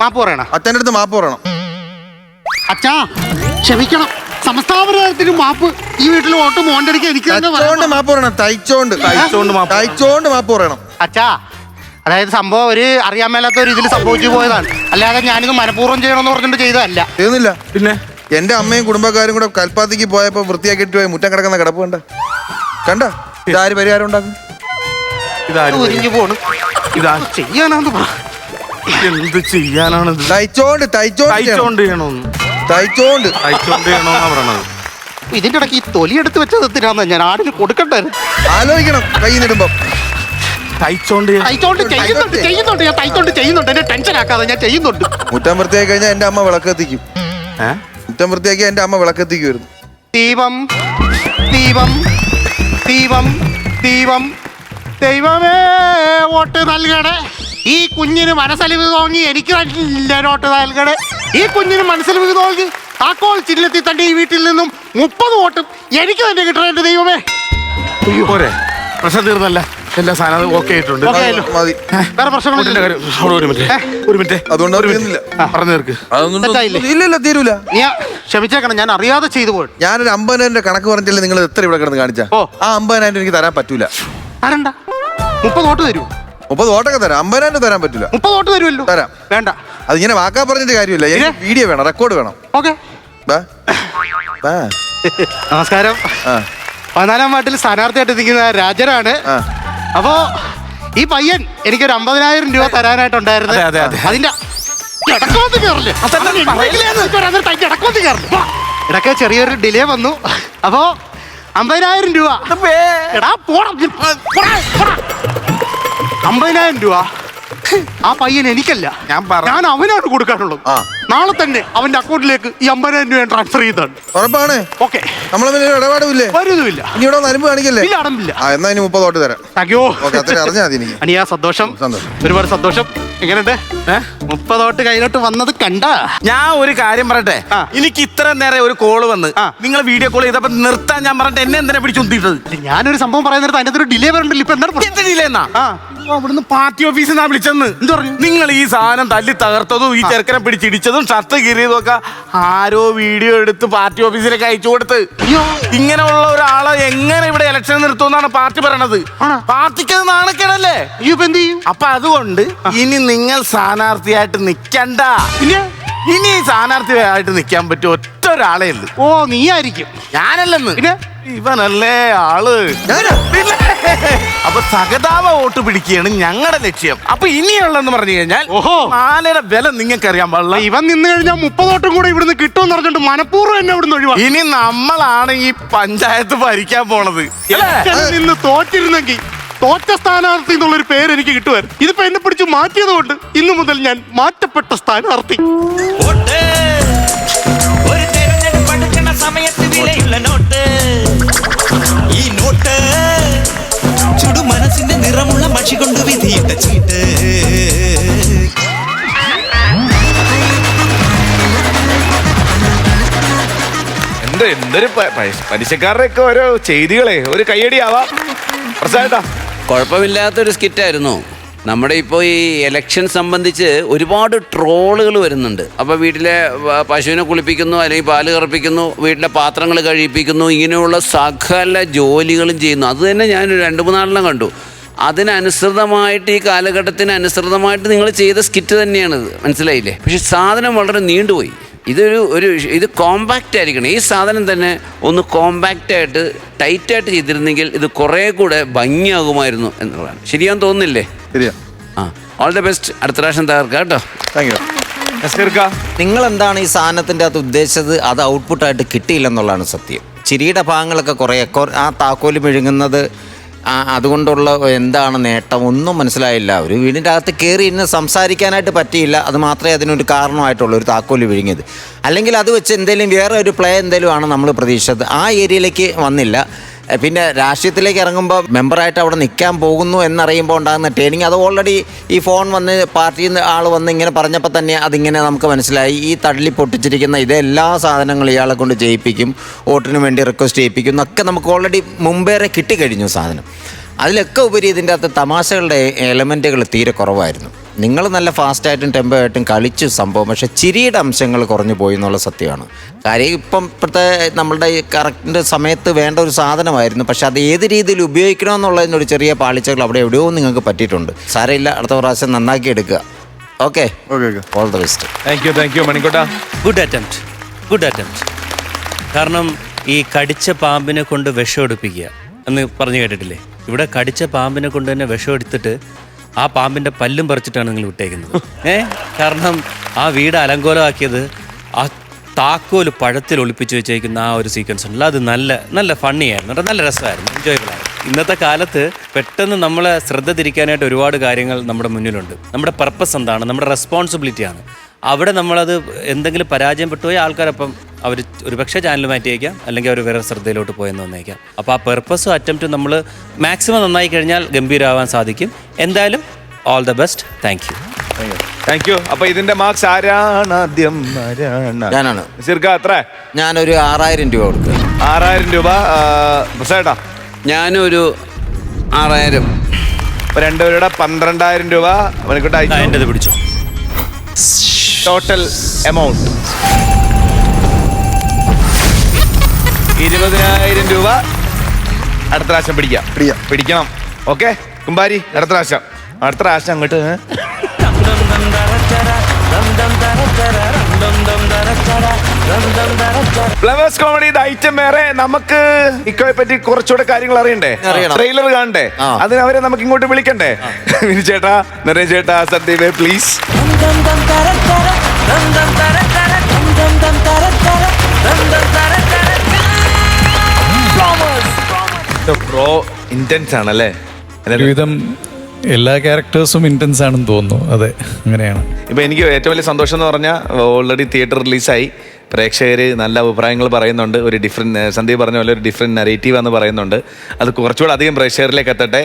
അച്ഛൻ്റെ അടുത്ത് മാപ്പ് പറയണം. അച്ഛാ ക്ഷമിക്കണം, സംസ്ഥാപനത്തിന് മാപ്പ്. ഈ വീട്ടിൽ വോട്ട് മോണ്ടടിക്കാൻ എനിക്ക് തന്നെ മാപ്പ് പറയണം. തയ്ച്ചോണ്ട് മാപ്പ് പറയണം. അച്ഛാ, അതായത് സംഭവം ഒരു അറിയാൻ മേലാത്ത ഒരു ഇതിൽ സംഭവിച്ചു പോയതാണ്, അല്ലാതെ ഞാനിത് മനഃപൂർവ്വം ചെയ്യണമെന്ന് പറഞ്ഞിട്ട് ചെയ്തതല്ല. തീർന്നില്ല. പിന്നെ എന്റെ അമ്മയും കുടുംബക്കാരും കൂടെ കൽപ്പാത്തിക്ക് പോയപ്പോ വൃത്തിയാക്കിയിട്ട് പോയി മുറ്റം കിടക്കുന്ന കിടപ്പ് കണ്ട ഇതാര് പരിഹാരം ഉണ്ടാക്കും? ഒരിഞ്ഞു പോണ്. ചെയ്യാനാന്ന് പറ. എന്ത് ചെയ്യാനാണ്? തയ്ച്ചോണ്ട് പറയണത്. ഇതിന്റെ ഇടയ്ക്ക് ഈ തൊലി എടുത്ത് വെച്ചത് എന്തിനാന്ന് ഞാൻ ആടിന് കൊടുക്കണ്ടായിരുന്നു. ആലോചിക്കണം. കൈ നിടുമ്പോ ചെയ്യുന്നുണ്ട്. ഞാൻ ചെയ്യുന്നുണ്ട്. എന്നെ ടെൻഷൻ ആക്കാതെ ഞാൻ ചെയ്യുന്നുണ്ട്. മുറ്റം വൃത്തിയാക്കി കഴിഞ്ഞാൽ എന്റെ അമ്മ വിളക്കെത്തിക്കും. മുറ്റം വൃത്തിയാക്കി എന്റെ അമ്മ വിളക്കെത്തിക്കുമായിരുന്നു. ദീപം ദീപം ദീപം ദീപം ദൈവമേ, വോട്ട് നൽകണേ. ഈ കുഞ്ഞിന് മനസ്സലിവ് തോന്നി എനിക്ക് വോട്ട് നൽകണേ. ഈ കുഞ്ഞിന് മനസ്സലിവ് തോന്നി താക്കോൽ ചിഹ്നത്തിൽ തന്നെ ഈ വീട്ടിൽ നിന്നും 30 വോട്ടും എനിക്ക് തന്നെ കിട്ടണേ. എന്റെ ദൈവമേ, പോരെ? പ്രശ്നം തീർന്നല്ല. എല്ലാ സാധനവും ഓക്കെ ആയിട്ടുണ്ട്. വേറെ പ്രശ്നങ്ങളില്ല. ഒരു മിനിറ്റ്. അതുകൊണ്ട് പറഞ്ഞു തീർക്ക്. ഇല്ല, തീരൂല. ക്ഷമിച്ചേക്കണം, ഞാൻ അറിയാതെ ചെയ്തു പോയി. ഞാനൊരു 50,000 കണക്ക് പറഞ്ഞില്ലേ നിങ്ങൾ എത്ര ഇവിടെ കിടന്ന് കാണിച്ചാ? ആ 50,000 എനിക്ക് തരാൻ പറ്റൂല. തരണ്ട. 30 വോട്ട് തരൂ. 30 വോട്ടൊക്കെ തരാം. 50,000 തരാൻ പറ്റൂല. 30 വോട്ട് തരുമല്ലോ. തരാം. വേണ്ട. അത് ഇങ്ങനെ വാക്കാ പറഞ്ഞിട്ട് കാര്യമില്ല. എനിക്ക് വീഡിയോ വേണം, റെക്കോർഡ് വേണം. ഓക്കെ. നമസ്കാരം. 14-ാം വാർഡിൽ സ്ഥാനാർത്ഥിയായിട്ട് നിൽക്കുന്ന രാജനാണ്. അപ്പോ ഈ പയ്യൻ എനിക്കൊരു 50,000 രൂപ തരാനായിട്ടുണ്ടായിരുന്നു. അതിന്റെ ഇടയ്ക്ക് ചെറിയൊരു ഡിലേ വന്നു. അപ്പോ 50,000 രൂപ. 50,000 രൂപ ആ പയ്യൻ എനിക്കല്ല, ഞാൻ അവനാണ് കൊടുക്കാനുള്ളത്. നാളെ തന്നെ അവന്റെ അക്കൗണ്ടിലേക്ക് ഈ 50,000 രൂപ ട്രാൻസ്ഫർ ചെയ്താണ്. ഉറപ്പാണ്? ഓക്കെ. നമ്മളെ ഇടപാടുമില്ലേ? വരുന്നുമില്ല. ഇനി ഇവിടെ നരമ്പ് കാണിക്കല്ലേ? ഇല്ല, അടമ്പില്ല. എന്നാ ഇനി 30 വോട്ട് തരാം. അറിഞ്ഞാൽ മതി എനിക്ക്. അനിയാ, സന്തോഷം, ഒരുപാട് സന്തോഷം. എങ്ങനെയുണ്ട്? 30 വോട്ട് കയ്യിലോട്ട് വന്നത് കണ്ട. ഞാൻ ഒരു കാര്യം പറയട്ടെ. എനിക്ക് ഇത്ര നേരം ഒരു കോള് വന്ന് നിങ്ങൾ വീഡിയോ കോൾ ചെയ്തപ്പോ നിർത്താൻ ഞാൻ പറഞ്ഞിട്ട് എന്നെ എന്തിനാ പിടിച്ചൊന്നിട്ടത്? ഞാനൊരു സംഭവം പറയുന്നത് അതിനകത്ത് ഒരു ഡിലേ വരണ്ടല്ലോ. ഇപ്പൊ എന്താണ് ഡിലേ എന്നാ? അവിടുന്ന് പാർട്ടി ഓഫീസിൽ നിന്നാ വിളിച്ചെന്ന്. എന്ത് പറഞ്ഞു? നിങ്ങൾ ഈ സാധനം തല്ലി തകർത്തതും ഈ ചെറുക്കനെ പിടിച്ചിടിച്ചതും ഷർട്ട് കീറിയതും ഒക്കെ ആരോ വീഡിയോ എടുത്ത് പാർട്ടി ഓഫീസിലേക്ക് അയച്ചു കൊടുത്ത്. ഇങ്ങനെയുള്ള ഒരാളെ എങ്ങനെ ഇവിടെ ഇലക്ഷൻ നിർത്തുമെന്നാണ് പാർട്ടി പറയണത്. പാർട്ടിക്ക് അത് നാണക്കേടല്ലേ? അപ്പൊ അതുകൊണ്ട് ഇനി നിങ്ങൾ സ്ഥാനാർത്ഥിയായിട്ട് നിക്കണ്ട. ഇനി സ്ഥാനാർത്ഥിയായിട്ട് നിക്കാൻ പറ്റും ഒറ്റ ഒരാളേ ഉള്ളു. ഓ, നീ ആയിരിക്കും. ഞാനല്ലെന്ന്. ഇവനല്ലേ ആള്. അപ്പൊ സഹതാപ വോട്ട് പിടിക്കുകയാണ് ഞങ്ങളുടെ ലക്ഷ്യം. അപ്പൊ ഇനിയുള്ളതെന്ന് പറഞ്ഞു കഴിഞ്ഞാൽ മാലയുടെ വില നിങ്ങൾക്ക് അറിയാൻ പാടില്ല. ഇവൻ നിന്ന് കഴിഞ്ഞാൽ 30 വോട്ടും കൂടെ ഇവിടുന്ന് കിട്ടുമെന്ന് പറഞ്ഞിട്ട് മനഃപൂർവ്വം എന്നെ ഇവിടുന്ന് ഒഴിവാ. ഇനി നമ്മളാണ് ഈ പഞ്ചായത്ത് ഭരിക്കാൻ പോണത്. നിന്ന് തോറ്റിരുന്നെങ്കിൽ തോറ്റ സ്ഥാനാർത്ഥി എന്നുള്ളൊരു പേര് എനിക്ക് കിട്ടുമായിരുന്നു. ഇതിപ്പോ എന്നെ പിടിച്ച് മാറ്റിയത് കൊണ്ട് ഇന്നു മുതൽ ഞാൻ മാറ്റപ്പെട്ട സ്ഥാനാർത്ഥി. സമയത്ത് വിലയുള്ള നോട്ട്, ഈ നോട്ട് ചുടു മനസ്സിന്റെ നിറമുള്ള മഷി കൊണ്ട് വിധിയിട്ട ചീട്ട്. എന്തൊരു പലിശക്കാരുടെ ഒക്കെ ഓരോ ചെയ്തികളെ ഒരു കയ്യടിയാവാ. പ്രസാദേട്ടാ, കുഴപ്പമില്ലാത്തൊരു സ്കിറ്റായിരുന്നു. നമ്മുടെ ഇപ്പോൾ ഈ ഇലക്ഷൻ സംബന്ധിച്ച് ഒരുപാട് ട്രോളുകൾ വരുന്നുണ്ട്. അപ്പോൾ വീട്ടിലെ പശുവിനെ കുളിപ്പിക്കുന്നു, അല്ലെങ്കിൽ പാല് കറപ്പിക്കുന്നു, വീട്ടിലെ പാത്രങ്ങൾ കഴിപ്പിക്കുന്നു, ഇങ്ങനെയുള്ള സകല ജോലികളും ചെയ്യുന്നു. അത് തന്നെ ഞാൻ 2-3 കണ്ടു. അതിനനുസൃതമായിട്ട് ഈ കാലഘട്ടത്തിന് അനുസൃതമായിട്ട് നിങ്ങൾ ചെയ്ത സ്കിറ്റ് തന്നെയാണിത്, മനസ്സിലായില്ലേ? പക്ഷെ സാധനം വളരെ നീണ്ടുപോയി. ഇത് കോമ്പാക്റ്റ് ആയിരിക്കണം. ഈ സാധനം തന്നെ ഒന്ന് കോമ്പാക്റ്റായിട്ട് ടൈറ്റായിട്ട് ചെയ്തിരുന്നെങ്കിൽ ഇത് കുറേ കൂടെ ഭംഗിയാകുമായിരുന്നു എന്നുള്ളതാണ്. ശരിയാന്ന് തോന്നുന്നില്ലേ? ശരിയാ. All the best. അടുത്ത പ്രാവശ്യം തകർക്കാം കേട്ടോ. Thank you. നിങ്ങൾ എന്താണ് ഈ സാധനത്തിൻ്റെ അകത്ത് ഉദ്ദേശിച്ചത്? അത് ഔട്ട്പുട്ടായിട്ട് കിട്ടിയില്ലെന്നുള്ളതാണ് സത്യം. ചിരിയുടെ ഭാഗങ്ങളൊക്കെ കുറേ ആ താക്കോല് മെഴുകുന്നത് അതുകൊണ്ടുള്ള എന്താണ് നേട്ടം ഒന്നും മനസ്സിലായില്ല. ഒരു വീടിൻ്റെ അകത്ത് കയറി ഇന്ന് സംസാരിക്കാനായിട്ട് പറ്റിയില്ല. അത് മാത്രമേ അതിനൊരു കാരണമായിട്ടുള്ളൂ, ഒരു താക്കോല് വിഴുങ്ങിയത്. അല്ലെങ്കിൽ അത് വെച്ച് എന്തെങ്കിലും വേറെ ഒരു പ്ലേ എന്തെങ്കിലും ആണ് നമ്മൾ പ്രതീക്ഷിച്ചത്. ആ ഏരിയയിലേക്ക് വന്നില്ല. പിന്നെ രാഷ്ട്രീയത്തിലേക്ക് ഇറങ്ങുമ്പോൾ മെമ്പറായിട്ട് അവിടെ നിൽക്കാൻ പോകുന്നു എന്നറിയുമ്പോൾ ഉണ്ടാകുന്ന ട്രെയിനിങ്, അത് ഓൾറെഡി ഈ ഫോൺ വന്ന് പാർട്ടിയിൽ നിന്ന് ആൾ വന്ന് ഇങ്ങനെ പറഞ്ഞപ്പോൾ തന്നെ അതിങ്ങനെ നമുക്ക് മനസ്സിലായി. ഈ തള്ളി പൊട്ടിച്ചിരിക്കുന്ന ഇതെല്ലാ സാധനങ്ങളും ഇയാളെ കൊണ്ട് ചെയ്യിപ്പിക്കും, വോട്ടിന് വേണ്ടി റിക്വസ്റ്റ് ചെയ്യിപ്പിക്കും എന്നൊക്കെ നമുക്ക് ഓൾറെഡി മുമ്പേറെ കിട്ടിക്കഴിഞ്ഞു സാധനം. അതിലൊക്കെ ഉപരി ഇതിൻ്റെ അകത്ത് തമാശകളുടെ എലമെൻറ്റുകൾ തീരെ കുറവായിരുന്നു. നിങ്ങൾ നല്ല ഫാസ്റ്റായിട്ടും ടെമ്പോ ആയിട്ടും കളിച്ചു സംഭവം, പക്ഷേ ചിരിയുടെ അംശങ്ങൾ കുറഞ്ഞു പോയി എന്നുള്ള സത്യമാണ്. കാര്യം ഇപ്പോഴത്തെ നമ്മളുടെ കറക്റ്റ് സമയത്ത് വേണ്ട ഒരു സാധനമായിരുന്നു. പക്ഷെ അത് ഏത് രീതിയിൽ ഉപയോഗിക്കണമെന്നുള്ളതിനൊരു ചെറിയ പാളിച്ചകൾ അവിടെ എവിടെയോ നിങ്ങൾക്ക് പറ്റിയിട്ടുണ്ട്. സാരമില്ല, അടുത്ത പ്രാവശ്യം നന്നാക്കി എടുക്കുക. Okay, all the best. Thank you മണിക്കോട്ട. Good attempt. കാരണം ഈ കടിച്ച പാമ്പിനെ കൊണ്ട് വിഷം എടുപ്പിക്കുക എന്ന് പറഞ്ഞു കേട്ടിട്ടില്ലേ? ഇവിടെ കടിച്ച പാമ്പിനെ കൊണ്ട് തന്നെ വിഷം എടുത്തിട്ട് ആ പാമ്പിൻ്റെ പല്ലും പറിച്ചിട്ടാണ് നിങ്ങൾ വിട്ടേക്കുന്നത്. കാരണം ആ വീട് അലങ്കോലമാക്കിയത് ആ താക്കോല് പഴത്തിൽ ഒളിപ്പിച്ച് വെച്ചേക്കുന്ന ആ ഒരു സീക്വൻസ് ഉണ്ടല്ലോ, അത് നല്ല ഫണ്ണിയായിരുന്നു, നല്ല രസമായിരുന്നു, എൻജോയബിൾ ആയിരുന്നു. ഇന്നത്തെ കാലത്ത് പെട്ടെന്ന് നമ്മളെ ശ്രദ്ധ തിരിക്കാനായിട്ട് ഒരുപാട് കാര്യങ്ങൾ നമ്മുടെ മുന്നിലുണ്ട്. നമ്മുടെ പർപ്പസ് എന്താണ്, നമ്മുടെ റെസ്പോൺസിബിലിറ്റിയാണ്. അവിടെ നമ്മളത് എന്തെങ്കിലും പരാജയപ്പെട്ടു പോയ ആൾക്കാരപ്പം അവർ ഒരുപക്ഷെ ചാനൽ മാറ്റിയേക്കാം, അല്ലെങ്കിൽ അവർ വേറെ ശ്രദ്ധയിലോട്ട് പോയെന്ന് വന്നേക്കാം. അപ്പോൾ ആ പെർപ്പസും അറ്റംപ്റ്റും നമ്മൾ മാക്സിമം നന്നായി കഴിഞ്ഞാൽ ഗംഭീരമാവാൻ സാധിക്കും. എന്തായാലും all the best. Thank U. അപ്പൊ ഇതിന്റെ മാർക്സ് ആരാണ് ആദ്യം? ഞാനാണ്. എത്ര? ഞാനൊരു 6000 രൂപ കൊടുക്കുക. 6000 രൂപ. പ്രസാദേട്ടാ? ഞാനൊരു 6000. രണ്ടുപേരുടെ 12000 രൂപ. എൻ്റെ പിടിച്ചോ. ടോട്ടൽ എമൗണ്ട് 20,000 രൂപ. അടുത്ത പ്രാവശ്യം പിടിക്കണം. ഓക്കെ കുമ്പാരി, അടുത്ത പ്രാവശ്യം അങ്ങോട്ട്. ഫ്ലവേഴ്സ് കോമഡി ഐറ്റം വേറെ. നമുക്ക് ഇക്കോയെ പറ്റി കുറച്ചുകൂടെ കാര്യങ്ങൾ അറിയണ്ടേ? ട്രെയിലർ കാണണ്ടേ? അതിന് അവരെ നമുക്ക് ഇങ്ങോട്ട് വിളിക്കണ്ടേ? വിനു ചേട്ടാ, നരേൻ ചേട്ടാ, സന്ദീപ് പ്ലീസ്. പ്രോ ഇന്റൻസ് ആണല്ലേ? ഒരുവിധം എല്ലാ ക്യാരക്ടേഴ്സും ഇന്റൻസ് ആണെന്ന് തോന്നുന്നു. അതെ, അങ്ങനെയാണ്. ഇപ്പൊ എനിക്ക് ഏറ്റവും വലിയ സന്തോഷം എന്ന് പറഞ്ഞാൽ ഓൾറെഡി തിയേറ്റർ റിലീസായി, പ്രേക്ഷകർ നല്ല അഭിപ്രായങ്ങൾ പറയുന്നുണ്ട്. ഒരു ഡിഫറെൻറ്റ്, സന്ദീപ് പറഞ്ഞ പോലെ ഒരു ഡിഫറെൻറ്റ് നറേറ്റീവ് എന്ന് പറയുന്നുണ്ട്. അത് കുറച്ചുകൂടെ അധികം പ്രേക്ഷകരിലേക്ക് എത്തട്ടെ.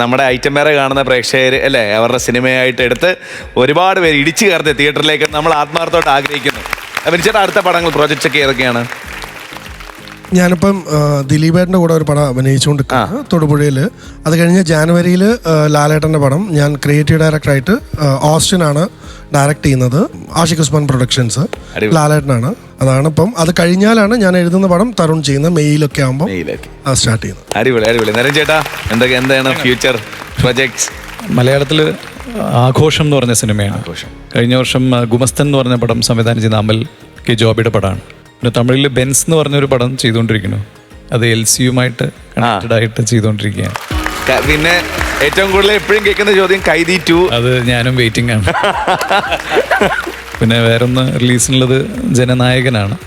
നമ്മുടെ ഐറ്റം വേറെ കാണുന്ന പ്രേക്ഷകർ അല്ലേ, അവരുടെ സിനിമയായിട്ട് എടുത്ത് ഒരുപാട് പേര് ഇടിച്ചു കയറത്തെ തിയേറ്ററിലേക്ക് നമ്മൾ ആത്മാർത്ഥമായിട്ട് ആഗ്രഹിക്കുന്നു. വിനിച്ചേട്ടാ, അടുത്ത പടങ്ങൾ പ്രോജക്ട്സ് ഒക്കെ ഏതൊക്കെയാണ്? ഞാനിപ്പം ദിലീപേട്ടൻ്റെ കൂടെ ഒരു പടം അഭിനയിച്ചുകൊണ്ടിരിക്കുകയാണ് തൊടുപുഴയിൽ. അത് കഴിഞ്ഞ് ജാനുവരിയിൽ ലാലേട്ടൻ്റെ പടം ഞാൻ ക്രിയേറ്റീവ് ഡയറക്ടറായിട്ട് ഓസ്റ്റിനാണ് ഡയറക്റ്റ് ചെയ്യുന്നത്. ആഷിഖ് ഉസ്മാൻ പ്രൊഡക്ഷൻസ്, ലാലേട്ടനാണ്. അതാണ് ഇപ്പം. അത് കഴിഞ്ഞാലാണ് ഞാൻ എഴുതുന്ന പടം തരുൺ ചെയ്യുന്നത്. മെയ്യിലൊക്കെ ആകുമ്പോൾ സ്റ്റാർട്ട് ചെയ്യുന്നത്. അടിപൊളി. നരേൻ ചേട്ടാ, എന്താണ് ഫ്യൂച്ചർ പ്രൊജക്ട്സ്? മലയാളത്തിൽ ആഘോഷം എന്ന് പറഞ്ഞ സിനിമയാണ്. കഴിഞ്ഞ വർഷം ഗുമസ്തൻ എന്ന് പറഞ്ഞ പടം സംവിധാനം ചെയ്ത അമൽ കെ ജോബിയുടെ പടമാണ്. പിന്നെ തമിഴിൽ ബെൻസ് എന്ന് പറഞ്ഞൊരു പടം ചെയ്തുകൊണ്ടിരിക്കുന്നു. അത് LCയുമായിട്ട് കണക്റ്റഡ് ആയിട്ട് ചെയ്തുകൊണ്ടിരിക്കുകയാണ്. പിന്നെ ഏറ്റവും കൂടുതൽ എപ്പോഴും കേൾക്കുന്ന ചോദ്യം കൈദി 2. അത് ഞാനും വെയിറ്റിംഗ് ആണ്. പിന്നെ വേറൊന്ന് റിലീസിനുള്ളത് ജനനായകനാണ്.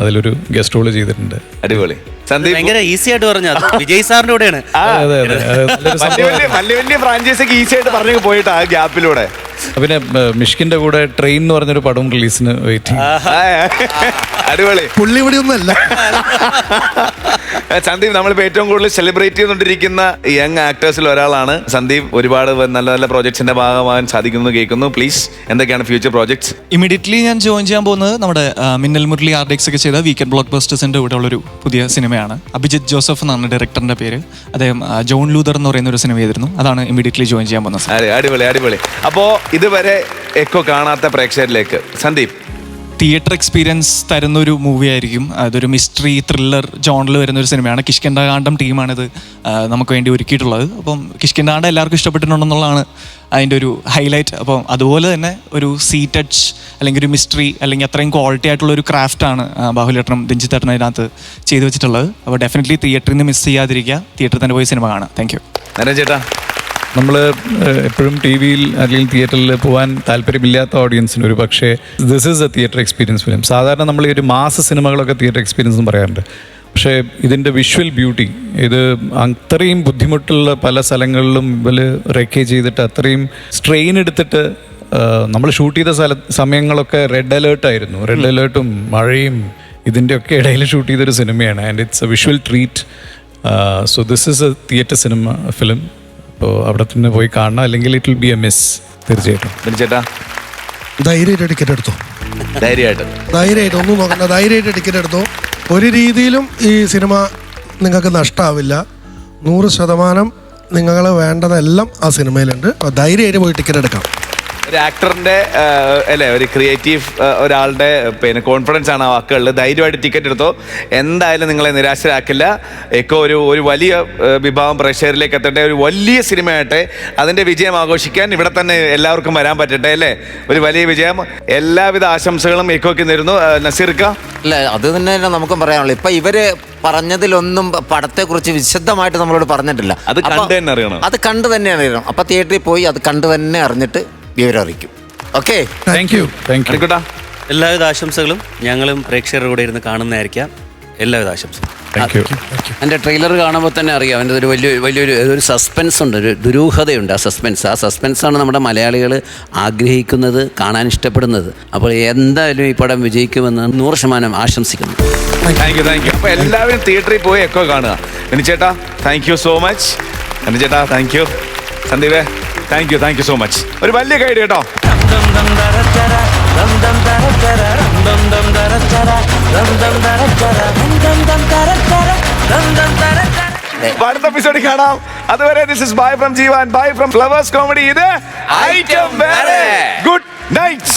അതിലൊരു ഗസ്റ്റ് റോള് ചെയ്തിട്ടുണ്ട്. അടിപൊളി. ഭയങ്കര ഈസി ആയിട്ട് പറഞ്ഞാൽ വിജയ് സാറിന്റെ കൂടെയാണ്. വലിയ ഫ്രാഞ്ചൈസിക്ക് ഈസി ആയിട്ട് പറഞ്ഞു പോയിട്ട് ആ ഗ്യാപ്പിലൂടെ. പിന്നെ മിഷ്കിന്റെ കൂടെ ട്രെയിൻ എന്ന് പറഞ്ഞൊരു പടം റിലീസിന് വെയിറ്റിംഗ്. അടിപൊളി. പുള്ളി ഇവിടെ ഒന്നല്ല. സന്ദീപ്, നമ്മളിപ്പോൾ ഏറ്റവും കൂടുതൽ സെലിബ്രേറ്റ് ചെയ്തുകൊണ്ടിരിക്കുന്ന യങ് ആക്ടേഴ്സിൽ ഒരാളാണ് സന്ദീപ്. ഒരുപാട് നല്ല നല്ല പ്രോജക്ട്സിന്റെ ഭാഗമാകാൻ സാധിക്കുന്നു കേൾക്കുന്നു. പ്ലീസ്, എന്തൊക്കെയാണ് ഫ്യൂച്ചർ പ്രോജക്ട്സ്? ഇമീഡിയറ്റ്ലി ഞാൻ ജോയിൻ ചെയ്യാൻ പോകുന്നത് നമ്മുടെ മിന്നൽ മുരളി ആർഡിക്സ് ഒക്കെ ചെയ്ത വീക്കെൻഡ് ബ്ലോക്ക് ബസ്റ്റേഴ്സിന്റെ കൂടെ ഉള്ളൊരു പുതിയ സിനിമയാണ്. സിനിമയാണ്. അഭിജിത്ത് ജോസഫ് എന്നാണ് ഡയറക്ടറിന്റെ പേര്. അദ്ദേഹം ജോൺ ലൂതർ എന്ന് പറയുന്ന ഒരു സിനിമ ചെയ്തിരുന്നു. അതാണ് ഇമ്മീഡിയറ്റ്ലി ജോയിൻ ചെയ്യാൻ പോകുന്നത്. അടിപൊളി അടിപൊളി. അപ്പോ ഇതുവരെ എക്കോ കാണാത്ത പ്രേക്ഷകരിലേക്ക് സന്ദീപ്, തിയേറ്റർ എക്സ്പീരിയൻസ് തരുന്നൊരു മൂവി ആയിരിക്കും. അതൊരു മിസ്റ്ററി ത്രില്ലർ ജോണിൽ വരുന്നൊരു സിനിമയാണ്. കിഷ്കിന്ധാകാന്ഡം ടീമാണിത് നമുക്ക് വേണ്ടി ഒരുക്കിയിട്ടുള്ളത്. അപ്പം കിഷ്കിന്ധാകാന്ഡം എല്ലാവർക്കും ഇഷ്ടപ്പെട്ടിട്ടുണ്ടെന്നുള്ളതാണ് അതിൻ്റെ ഒരു ഹൈലൈറ്റ്. അപ്പം അതുപോലെ തന്നെ ഒരു സീ ടച്ച് അല്ലെങ്കിൽ ഒരു മിസ്റ്ററി അല്ലെങ്കിൽ അത്രയും ക്വാളിറ്റി ആയിട്ടുള്ള ഒരു ക്രാഫ്റ്റാണ് ബാഹുലേട്ടനും രഞ്ജിത്തേട്ടനും അതിനകത്ത് ചെയ്തു വെച്ചിട്ടുള്ളത്. അപ്പോൾ ഡെഫിനറ്റ്ലി തിയേറ്ററിൽ നിന്ന് മിസ് ചെയ്യാതിരിക്കുക, തിയേറ്ററിൽ തന്നെ പോയി സിനിമ കാണാം. Thank you. ചേട്ടാ, നമ്മൾ എപ്പോഴും ടി വിയിൽ അല്ലെങ്കിൽ തിയേറ്ററിൽ പോകാൻ താല്പര്യമില്ലാത്ത ഓഡിയൻസിന് ഒരു പക്ഷേ this is A theatre experience film. സാധാരണ നമ്മൾ ഈ ഒരു മാസ സിനിമകളൊക്കെ തിയേറ്റർ എക്സ്പീരിയൻസ് എന്ന് പറയാറുണ്ട്. പക്ഷേ ഇതിൻ്റെ വിഷ്വൽ ബ്യൂട്ടി, ഇത് അത്രയും ബുദ്ധിമുട്ടുള്ള പല സ്ഥലങ്ങളിലും ഇവർ റെക്കേ ചെയ്തിട്ട് അത്രയും സ്ട്രെയിൻ എടുത്തിട്ട് നമ്മൾ ഷൂട്ട് ചെയ്ത സമയങ്ങളൊക്കെ റെഡ് അലേർട്ടായിരുന്നു. റെഡ് അലേർട്ടും മഴയും ഇതിൻ്റെയൊക്കെ ഇടയിൽ ഷൂട്ട് ചെയ്തൊരു സിനിമയാണ്. And it's A visual treat. So this is A theatre cinema film. അപ്പോൾ അവിടെ തന്നെ പോയി കാണണം, അല്ലെങ്കിൽ it will be A miss. തീർച്ചയായിട്ടും. ചേട്ടാ, ധൈര്യമായിട്ട് ടിക്കറ്റ് എടുത്തോ. ധൈര്യമായിട്ട് ഒന്നും നോക്കണ്ട, ധൈര്യമായിട്ട് ടിക്കറ്റ് എടുത്തോ. ഒരു രീതിയിലും ഈ സിനിമ നിങ്ങൾക്ക് നഷ്ടമാവില്ല. 100% നിങ്ങൾ വേണ്ടതെല്ലാം ആ സിനിമയിലുണ്ട്. ധൈര്യമായിട്ട് പോയി ടിക്കറ്റ് എടുക്കാം. ഒരു ആക്ടറിന്റെ അല്ലെ, ഒരു ക്രിയേറ്റീവ് ഒരാളുടെ പിന്നെ കോൺഫിഡൻസ് ആണ് ആ വാക്കുകളിൽ. ധൈര്യമായിട്ട് ടിക്കറ്റ് എടുത്തോ, എന്തായാലും നിങ്ങളെ നിരാശരാക്കില്ല. എക്കോ ഒരു വലിയ വിഭാഗം പ്രേക്ഷകരിലേക്ക് എത്തട്ടെ, ഒരു വലിയ സിനിമയായിട്ട് അതിന്റെ വിജയം ആഘോഷിക്കാൻ ഇവിടെ തന്നെ എല്ലാവർക്കും വരാൻ പറ്റട്ടെ അല്ലേ. ഒരു വലിയ വിജയം. എല്ലാവിധ ആശംസകളും എക്കോയ്ക്ക് നേരുന്നു. നസീർക്ക? അല്ല, അത് തന്നെ നമുക്കും പറയാനുള്ളൂ. ഇപ്പൊ ഇവര് പറഞ്ഞതിലൊന്നും പടത്തെ കുറിച്ച് വിശദമായിട്ട് നമ്മളോട് പറഞ്ഞിട്ടില്ല. അത് കണ്ടു തന്നെ അറിയണം. അത് കണ്ടു തന്നെ അറിയണം. അപ്പൊ തിയേറ്ററിൽ പോയി അത് കണ്ടു തന്നെ അറിഞ്ഞിട്ട് വിവരം അറിയിക്കും. Okay, thank you. എല്ലാവിധ ആശംസകളും ഞങ്ങളും പ്രേക്ഷകരുടെ കൂടെ ഇരുന്ന് കാണുന്നതായിരിക്കാം. എല്ലാവിധ ആശംസകളും. എൻ്റെ ട്രെയിലർ കാണുമ്പോൾ തന്നെ അറിയാം, എൻ്റെ ഒരു വലിയൊരു സസ്പെൻസ് ഉണ്ട്, ഒരു ദുരൂഹതയുണ്ട്. ആ സസ്പെൻസാണ് നമ്മുടെ മലയാളികൾ ആഗ്രഹിക്കുന്നത്, കാണാൻ ഇഷ്ടപ്പെടുന്നത്. അപ്പോൾ എന്തായാലും ഈ പടം വിജയിക്കുമെന്ന് 100% ആശംസിക്കുന്നു. Thank you. അപ്പോൾ എല്ലാവരും തിയേറ്ററിൽ പോയി എക്കോ കാണുക. ചേട്ടാ, താങ്ക് യു സോ മച്ച്. ചേട്ടാ, താങ്ക് യു. സന്ദീപേ, താങ്ക് യു സോ മച്ച്. ഒരു വലിയ കൈഡ് കേട്ടോ. അടുത്ത എപ്പിസോഡിൽ കാണാം. അതുവരെ this is bye from Jeevan, bye from Flowers comedy. ഇത് ഐറ്റം വേറെ. Good night.